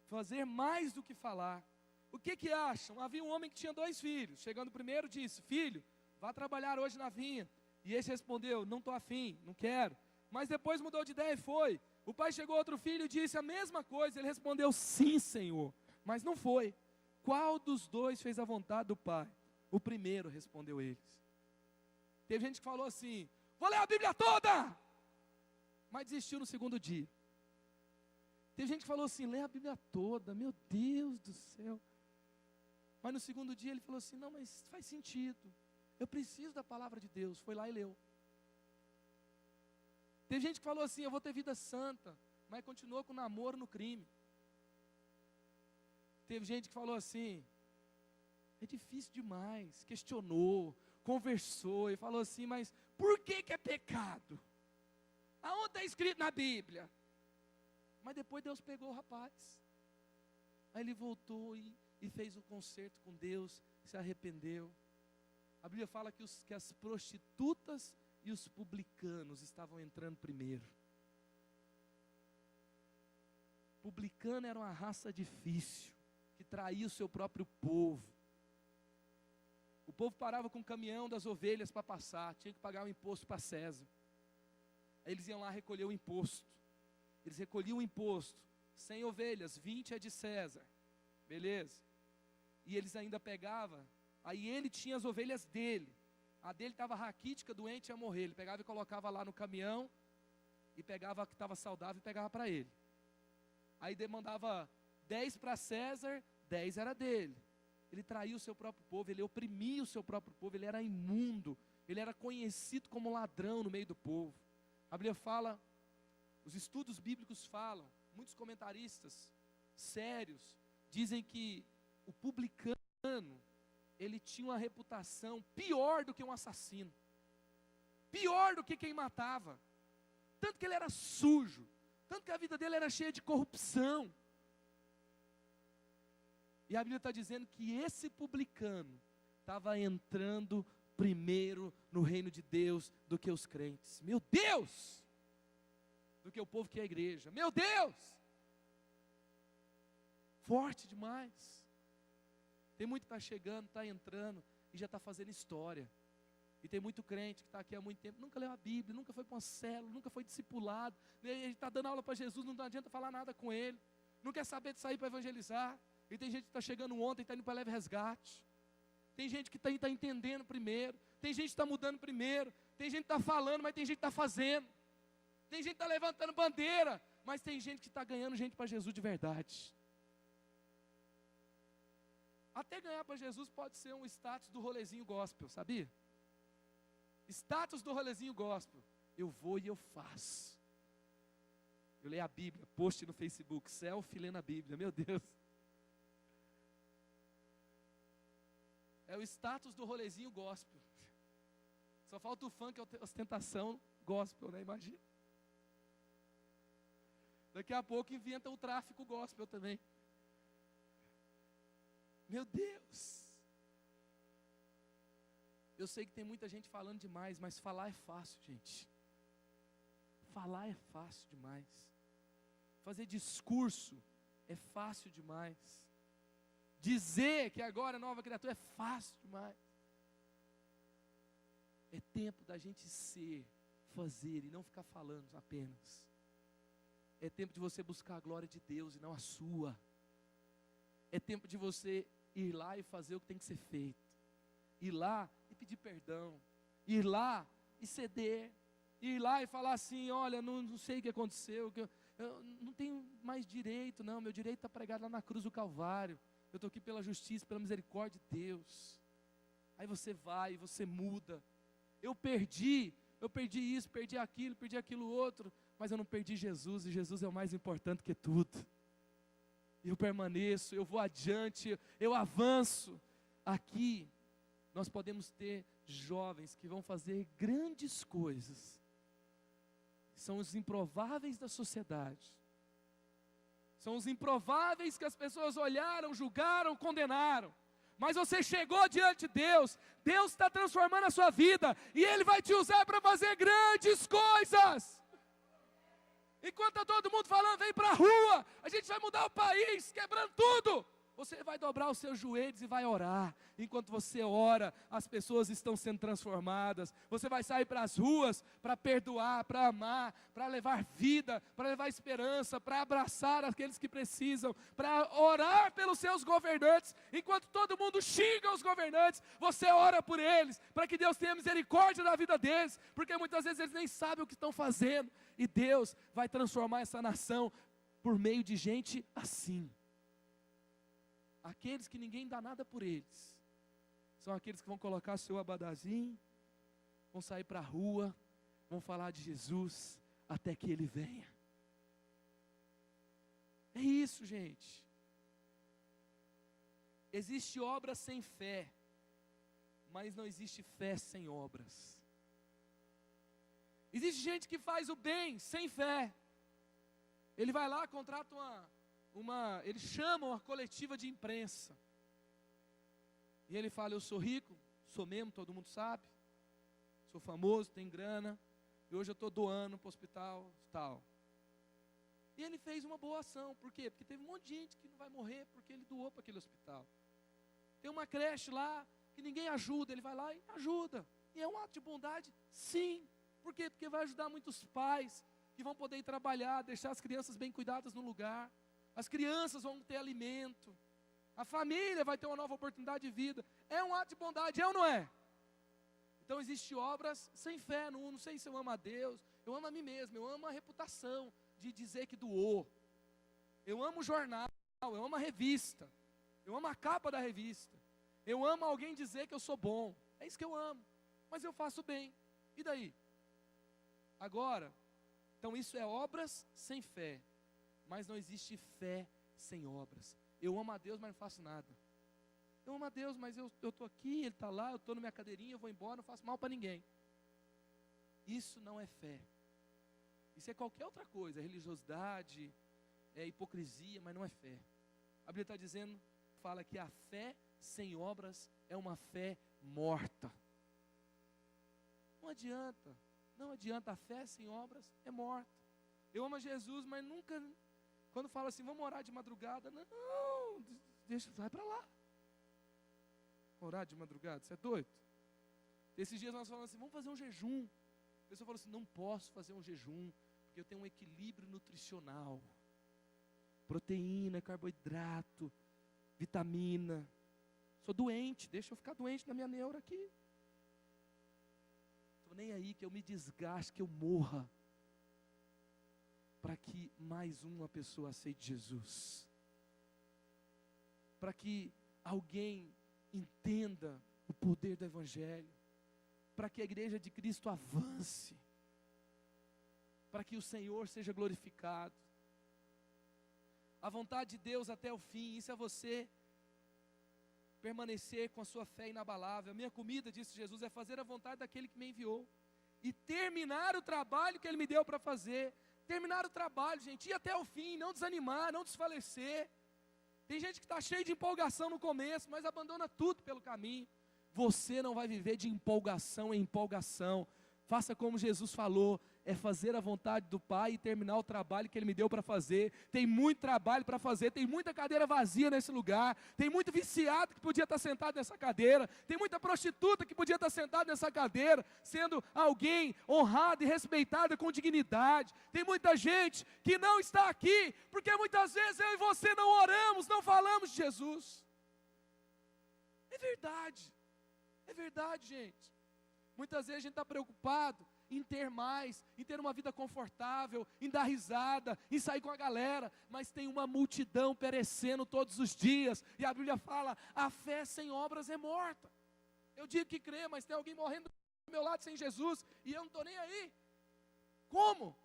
Fazer mais do que falar. O que acham? Havia um homem que tinha 2 filhos. Chegando primeiro disse, filho, vá trabalhar hoje na vinha. E esse respondeu, não estou afim, não quero. Mas depois mudou de ideia e foi. O pai chegou outro filho e disse a mesma coisa. Ele respondeu, sim, Senhor. Mas não foi. Qual dos 2 fez a vontade do pai? O primeiro, respondeu eles. Teve gente que falou assim, vou ler a Bíblia toda. Mas desistiu no segundo dia. Teve gente que falou assim, lê a Bíblia toda, meu Deus do céu. Mas no segundo dia ele falou assim, não, mas faz sentido. Eu preciso da palavra de Deus. Foi lá e leu. Teve gente que falou assim, eu vou ter vida santa, mas continuou com namoro no crime. Teve gente que falou assim, é difícil demais, questionou, conversou e falou assim, mas por que é pecado? Aonde está escrito na Bíblia? Mas depois Deus pegou o rapaz. Aí ele voltou e fez um concerto com Deus, se arrependeu. A Bíblia fala que as prostitutas e os publicanos estavam entrando primeiro. Publicano era uma raça difícil, que traía o seu próprio povo. O povo parava com o caminhão das ovelhas para passar, tinha que pagar um imposto para César. Aí eles iam lá recolher o imposto. Eles recolhiam o imposto, 100 ovelhas, 20 é de César, beleza? E eles ainda pegavam, aí ele tinha as ovelhas dele, a dele estava raquítica, doente, ia morrer, ele pegava e colocava lá no caminhão, e pegava a que estava saudável e pegava para ele. Aí demandava 10 para César, 10 era dele. Ele traía o seu próprio povo, ele oprimia o seu próprio povo, ele era imundo, ele era conhecido como ladrão no meio do povo. A Bíblia fala, os estudos bíblicos falam, muitos comentaristas sérios dizem que o publicano, ele tinha uma reputação pior do que um assassino, pior do que quem matava, tanto que ele era sujo, tanto que a vida dele era cheia de corrupção. E a Bíblia está dizendo que esse publicano estava entrando primeiro no reino de Deus do que os crentes. Meu Deus! Do que o povo que é a igreja. Meu Deus! Forte demais. Tem muito que está chegando, está entrando e já está fazendo história. E tem muito crente que está aqui há muito tempo, nunca leu a Bíblia, nunca foi para uma célula, nunca foi discipulado. Ele está dando aula para Jesus, não adianta falar nada com ele. Não quer saber de sair para evangelizar. E tem gente que está chegando ontem, está indo para leve resgate. tem gente que está entendendo primeiro, tem gente que está mudando primeiro, tem gente que está falando, mas tem gente que está fazendo, tem gente que está levantando bandeira, mas tem gente que está ganhando gente para Jesus de verdade. Até ganhar para Jesus pode ser um status do rolezinho gospel, sabia? Status do rolezinho gospel. Eu vou e eu faço. Eu leio a Bíblia, post no Facebook, selfie lendo a Bíblia, meu Deus. É o status do rolezinho gospel. Só falta o funk, ostentação, gospel, né? Imagina. Daqui a pouco inventa o tráfico gospel também. Meu Deus. Eu sei que tem muita gente falando demais, mas falar é fácil, gente. Falar é fácil demais. Fazer discurso é fácil demais. Dizer que agora é nova criatura é fácil demais. É tempo da gente ser, fazer e não ficar falando apenas. É tempo de você buscar a glória de Deus e não a sua. É tempo de você ir lá e fazer o que tem que ser feito. Ir lá e pedir perdão. Ir lá e ceder. Ir lá e falar assim, olha, não sei o que aconteceu, eu não tenho mais direito, não, meu direito está pregado lá na cruz do Calvário. Eu estou aqui pela justiça, pela misericórdia de Deus. Aí você vai, você muda. Eu perdi isso, perdi aquilo outro, mas eu não perdi Jesus, e Jesus é o mais importante que tudo. Eu permaneço, eu vou adiante, eu avanço. Aqui, nós podemos ter jovens que vão fazer grandes coisas. São os improváveis da sociedade. São os improváveis que as pessoas olharam, julgaram, condenaram. Mas você chegou diante de Deus, Deus está transformando a sua vida, e Ele vai te usar para fazer grandes coisas. Enquanto está todo mundo falando, vem para a rua, a gente vai mudar o país, quebrando tudo. Você vai dobrar os seus joelhos e vai orar. Enquanto você ora, as pessoas estão sendo transformadas. Você vai sair para as ruas para perdoar, para amar, para levar vida, para levar esperança, para abraçar aqueles que precisam, para orar pelos seus governantes. Enquanto todo mundo xinga os governantes, você ora por eles, para que Deus tenha misericórdia da vida deles, porque muitas vezes eles nem sabem o que estão fazendo. E Deus vai transformar essa nação por meio de gente assim. Aqueles que ninguém dá nada por eles, são aqueles que vão colocar seu abadazinho, vão sair para a rua, vão falar de Jesus, até que Ele venha. É isso, gente. Existe obra sem fé, mas não existe fé sem obras. Existe gente que faz o bem sem fé. Ele vai lá, contrata eles chamam a coletiva de imprensa. E ele fala, eu sou rico, sou mesmo, todo mundo sabe. Sou famoso, tenho grana. E hoje eu estou doando para o hospital, tal. E ele fez uma boa ação. Por quê? Porque teve um monte de gente que não vai morrer porque ele doou para aquele hospital. Tem uma creche lá que ninguém ajuda. Ele vai lá e ajuda. E é um ato de bondade? Sim. Por quê? Porque vai ajudar muitos pais que vão poder ir trabalhar, deixar as crianças bem cuidadas no lugar. As crianças vão ter alimento. A família vai ter uma nova oportunidade de vida. É um ato de bondade, é ou não é? Então existem obras sem fé. Não sei se eu amo a Deus. Eu amo a mim mesmo. Eu amo a reputação de dizer que doou. Eu amo o jornal. Eu amo a revista. Eu amo a capa da revista. Eu amo alguém dizer que eu sou bom. É isso que eu amo. Mas eu faço bem. E daí? Agora, então isso é obras sem fé. Mas não existe fé sem obras. Eu amo a Deus, mas não faço nada. Eu amo a Deus, mas eu estou aqui, Ele está lá, eu estou na minha cadeirinha, eu vou embora, não faço mal para ninguém. Isso não é fé. Isso é qualquer outra coisa, é religiosidade, é hipocrisia, mas não é fé. A Bíblia está dizendo, fala que a fé sem obras é uma fé morta. Não adianta, a fé sem obras é morta. Eu amo a Jesus, mas nunca... Quando fala assim, vamos orar de madrugada, não, deixa, vai para lá. Orar de madrugada, você é doido? Esses dias nós falamos assim, vamos fazer um jejum. A pessoa falou assim, não posso fazer um jejum, porque eu tenho um equilíbrio nutricional. Proteína, carboidrato, vitamina. Sou doente, deixa eu ficar doente na minha neura aqui. Estou nem aí que eu me desgaste, que eu morra, para que mais uma pessoa aceite Jesus. Para que alguém entenda o poder do Evangelho. Para que a igreja de Cristo avance. Para que o Senhor seja glorificado. A vontade de Deus até o fim, isso é você permanecer com a sua fé inabalável. A minha comida, disse Jesus, é fazer a vontade daquele que me enviou. E terminar o trabalho que Ele me deu para fazer. Terminar o trabalho, gente, ir até o fim, não desanimar, não desfalecer. Tem gente que está cheio de empolgação no começo, mas abandona tudo pelo caminho. Você não vai viver de empolgação em empolgação. Faça como Jesus falou, é fazer a vontade do Pai e terminar o trabalho que Ele me deu para fazer. Tem muito trabalho para fazer, tem muita cadeira vazia nesse lugar, tem muito viciado que podia estar sentado nessa cadeira, tem muita prostituta que podia estar sentada nessa cadeira, sendo alguém honrado e respeitada com dignidade. Tem muita gente que não está aqui, porque muitas vezes eu e você não oramos, não falamos de Jesus. É verdade, gente. Muitas vezes a gente está preocupado em ter mais, em ter uma vida confortável, em dar risada, em sair com a galera, mas tem uma multidão perecendo todos os dias, e a Bíblia fala, a fé sem obras é morta. Eu digo que crê, mas tem alguém morrendo do meu lado sem Jesus, e eu não estou nem aí. Como?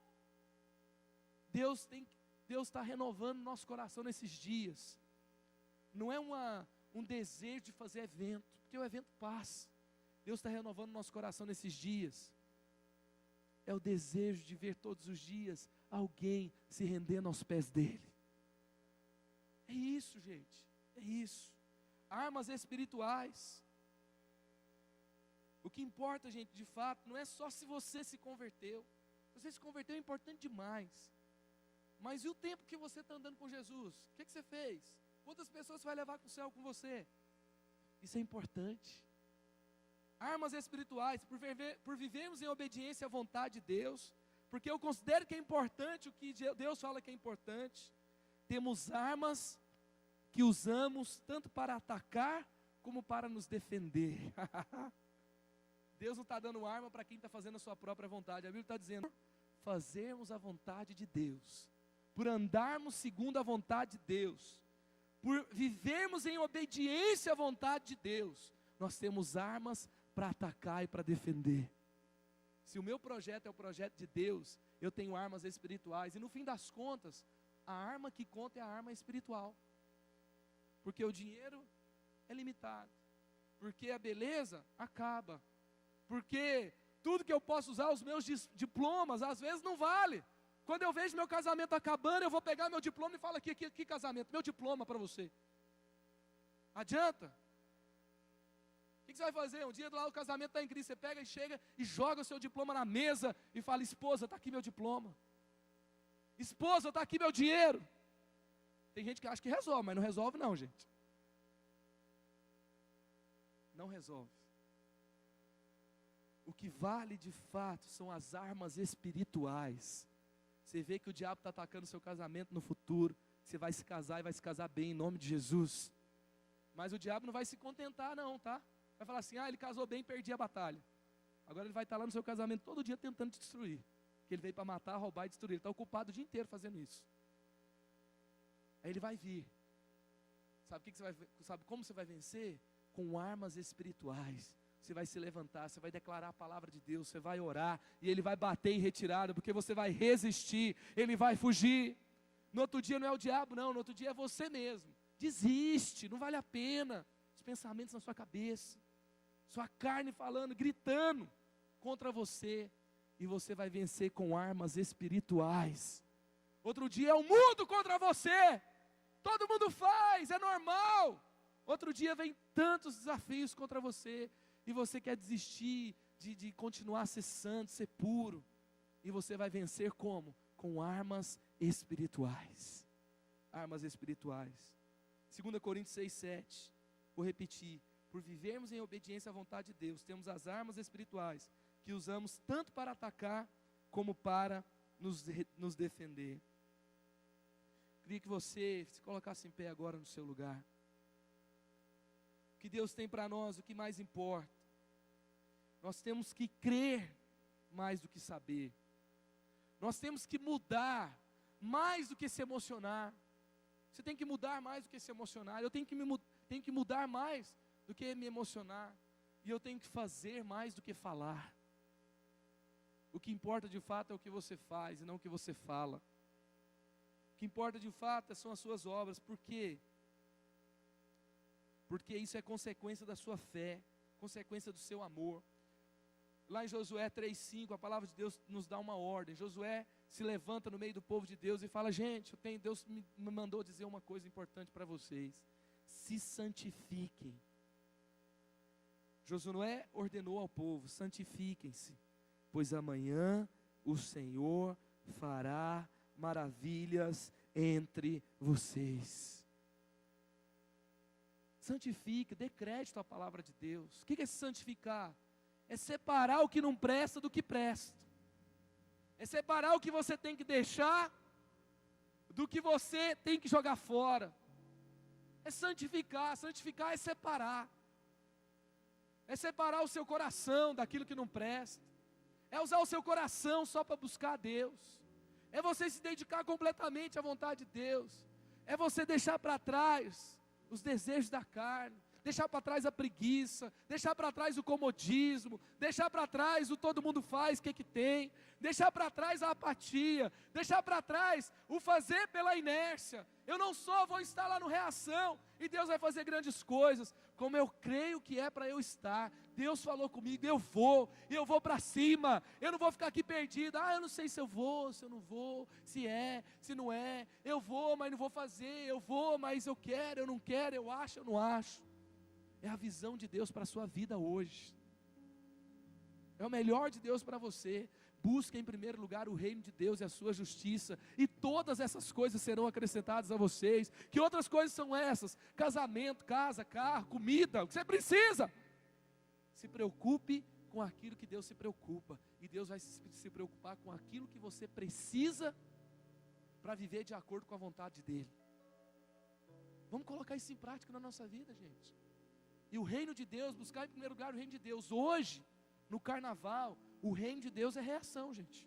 Deus está renovando nosso coração nesses dias. Não é um desejo de fazer evento, porque o evento passa. Deus está renovando nosso coração nesses dias. É o desejo de ver todos os dias alguém se rendendo aos pés dEle. É isso, gente. É isso. Armas espirituais. O que importa, gente, de fato, não é só se você se converteu. Se você se converteu é importante demais. Mas e o tempo que você está andando com Jesus? O que você fez? Quantas pessoas você vai levar para o céu com você? Isso é importante. Armas espirituais, por vivermos em obediência à vontade de Deus, porque eu considero que é importante o que Deus fala que é importante. Temos armas que usamos tanto para atacar como para nos defender. Deus não está dando arma para quem está fazendo a sua própria vontade. A Bíblia está dizendo, fazermos a vontade de Deus, por andarmos segundo a vontade de Deus, por vivermos em obediência à vontade de Deus, nós temos armas para atacar e para defender. Se o meu projeto é o projeto de Deus, eu tenho armas espirituais, e no fim das contas, a arma que conta é a arma espiritual, porque o dinheiro é limitado, porque a beleza acaba, porque tudo que eu posso usar, os meus diplomas, às vezes não vale. Quando eu vejo meu casamento acabando, eu vou pegar meu diploma e falo aqui, que casamento? Meu diploma para você. Adianta? O que você vai fazer? Um dia lá o casamento está em crise, você pega e chega e joga o seu diploma na mesa e fala, esposa, está aqui meu diploma. Esposa, está aqui meu dinheiro. Tem gente que acha que resolve, mas não resolve não, gente. Não resolve. O que vale de fato são as armas espirituais. Você vê que o diabo está atacando o seu casamento no futuro, você vai se casar e vai se casar bem em nome de Jesus. Mas o diabo não vai se contentar não, tá? Vai falar assim, ele casou bem, perdi a batalha. Agora ele vai estar lá no seu casamento todo dia tentando te destruir. Porque ele veio para matar, roubar e destruir. Ele está ocupado o dia inteiro fazendo isso. Aí ele vai vir. Sabe como você vai vencer? Com armas espirituais. Você vai se levantar, você vai declarar a palavra de Deus, você vai orar, e ele vai bater em retirada, porque você vai resistir, ele vai fugir. No outro dia não é o diabo não, no outro dia é você mesmo. Desiste, não vale a pena. Os pensamentos na sua cabeça, sua carne falando, gritando contra você, e você vai vencer com armas espirituais. Outro dia é o mundo contra você, todo mundo faz, é normal. Outro dia vem tantos desafios contra você, e você quer desistir de continuar a ser santo, ser puro, e você vai vencer como? Com armas espirituais. Armas espirituais. 2 Coríntios 6:7, vou repetir, por vivermos em obediência à vontade de Deus, temos as armas espirituais, que usamos tanto para atacar, como para nos defender. Queria que você se colocasse em pé agora no seu lugar. que Deus tem para nós, o que mais importa. Nós temos que crer mais do que saber. Nós temos que mudar mais do que se emocionar. Você tem que mudar mais do que se emocionar. Eu tenho que mudar mais do que me emocionar. E eu tenho que fazer mais do que falar. O que importa de fato é o que você faz e não o que você fala. O que importa de fato são as suas obras. Por quê? Porque isso é consequência da sua fé, consequência do seu amor. Lá em Josué 3,5, a palavra de Deus nos dá uma ordem. Josué se levanta no meio do povo de Deus e fala: gente, Deus me mandou dizer uma coisa importante para vocês. Se santifiquem. Josué ordenou ao povo: santifiquem-se, pois amanhã o Senhor fará maravilhas entre vocês. Santifique, dê crédito à palavra de Deus. O que é se santificar? É separar o que não presta do que presta. É separar o que você tem que deixar do que você tem que jogar fora. É santificar. Santificar é separar. É separar o seu coração daquilo que não presta. É usar o seu coração só para buscar a Deus. É você se dedicar completamente à vontade de Deus. É você deixar para trás os desejos da carne. Deixar para trás a preguiça, deixar para trás o comodismo, deixar para trás o todo mundo faz, o que tem, deixar para trás a apatia, deixar para trás o fazer pela inércia. Eu não só vou estar lá no Reação, e Deus vai fazer grandes coisas, como eu creio que é para eu estar. Deus falou comigo, eu vou para cima, eu não vou ficar aqui perdido. Eu não sei se eu vou, se eu não vou, se é, se não é, eu vou, mas não vou fazer, eu vou, mas eu quero, eu não quero, eu acho, eu não acho. É a visão de Deus para a sua vida hoje. É o melhor de Deus para você. Busque em primeiro lugar o reino de Deus e a sua justiça, e todas essas coisas serão acrescentadas a vocês. Que outras coisas são essas? Casamento, casa, carro, comida, o que você precisa. Se preocupe com aquilo que Deus se preocupa, e Deus vai se preocupar com aquilo que você precisa para viver de acordo com a vontade dEle. Vamos colocar isso em prática na nossa vida, gente. E o reino de Deus, buscar em primeiro lugar o reino de Deus. Hoje, no carnaval, o reino de Deus é Reação, gente.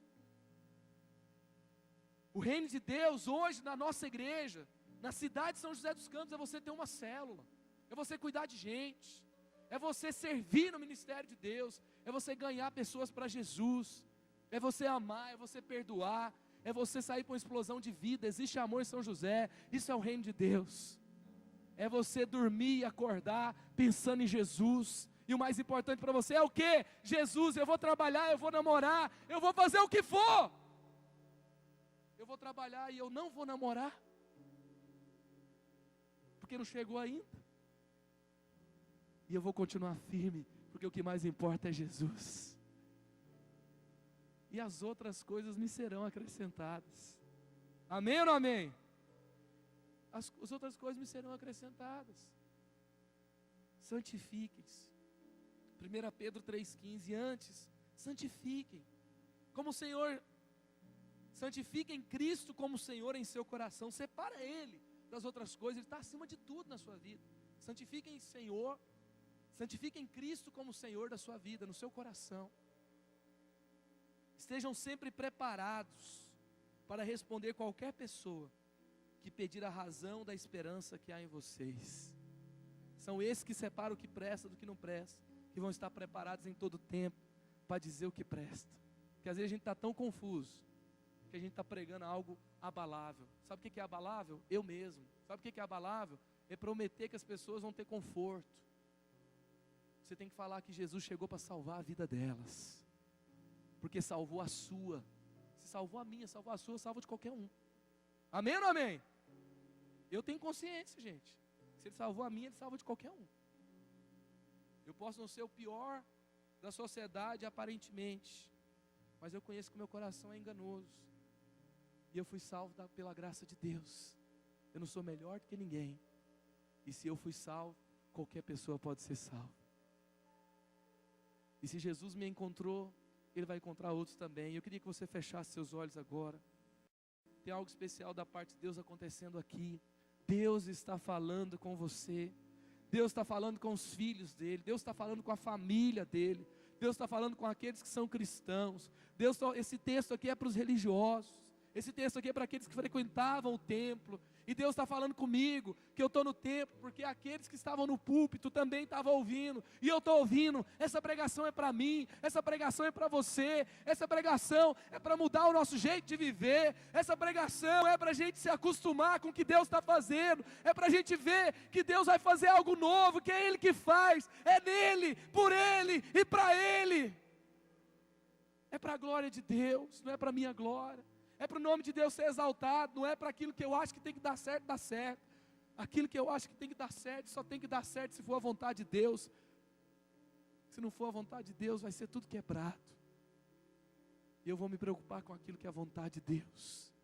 O reino de Deus hoje na nossa igreja, na cidade de São José dos Campos, é você ter uma célula, é você cuidar de gente, é você servir no ministério de Deus, é você ganhar pessoas para Jesus, é você amar, é você perdoar, é você sair para uma explosão de vida. Existe amor em São José, isso é o reino de Deus. É você dormir e acordar pensando em Jesus. E o mais importante para você é o quê? Jesus. Eu vou trabalhar, eu vou namorar, eu vou fazer o que for. Eu vou trabalhar e eu não vou namorar, porque não chegou ainda. E eu vou continuar firme, porque o que mais importa é Jesus. E as outras coisas me serão acrescentadas. Amém ou não amém? As outras coisas me serão acrescentadas. Santifiquem-se. 1 Pedro 3,15. Antes, santifiquem. Como o Senhor, santifiquem Cristo como Senhor em seu coração. Separa Ele das outras coisas. Ele está acima de tudo na sua vida. Santifiquem Senhor. Santifiquem Cristo como Senhor da sua vida, no seu coração. Estejam sempre preparados para responder qualquer pessoa que pedir a razão da esperança que há em vocês. São esses que separam o que presta do que não presta, que vão estar preparados em todo tempo para dizer o que presta. Porque às vezes a gente está tão confuso, que a gente está pregando algo abalável. Sabe o que é abalável? Eu mesmo. Sabe o que é abalável? É prometer que as pessoas vão ter conforto. Você tem que falar que Jesus chegou para salvar a vida delas, porque salvou a sua. Se salvou a minha, salvou a sua, salva de qualquer um. Amém ou não amém? Eu tenho consciência, gente. Se Ele salvou a minha, Ele salva de qualquer um. Eu posso não ser o pior da sociedade aparentemente, mas eu conheço que o meu coração é enganoso, e eu fui salvo pela graça de Deus. Eu não sou melhor do que ninguém, e se eu fui salvo, qualquer pessoa pode ser salva. E se Jesus me encontrou, Ele vai encontrar outros também. Eu queria que você fechasse seus olhos agora. Tem algo especial da parte de Deus acontecendo aqui. Deus está falando com você. Deus está falando com os filhos dele, Deus está falando com a família dele, Deus está falando com aqueles que são cristãos. Esse texto aqui é para os religiosos, esse texto aqui é para aqueles que frequentavam o templo. E Deus está falando comigo, que eu estou no templo, porque aqueles que estavam no púlpito também estavam ouvindo, e eu estou ouvindo. Essa pregação é para mim, essa pregação é para você, essa pregação é para mudar o nosso jeito de viver, essa pregação é para a gente se acostumar com o que Deus está fazendo, é para a gente ver que Deus vai fazer algo novo, que é Ele que faz, é nele, por Ele e para Ele. É para a glória de Deus, não é para a minha glória. É para o nome de Deus ser exaltado, não é para aquilo que eu acho que tem que dar certo, dá certo. Aquilo que eu acho que tem que dar certo, só tem que dar certo se for a vontade de Deus. Se não for a vontade de Deus, vai ser tudo quebrado. E eu vou me preocupar com aquilo que é a vontade de Deus.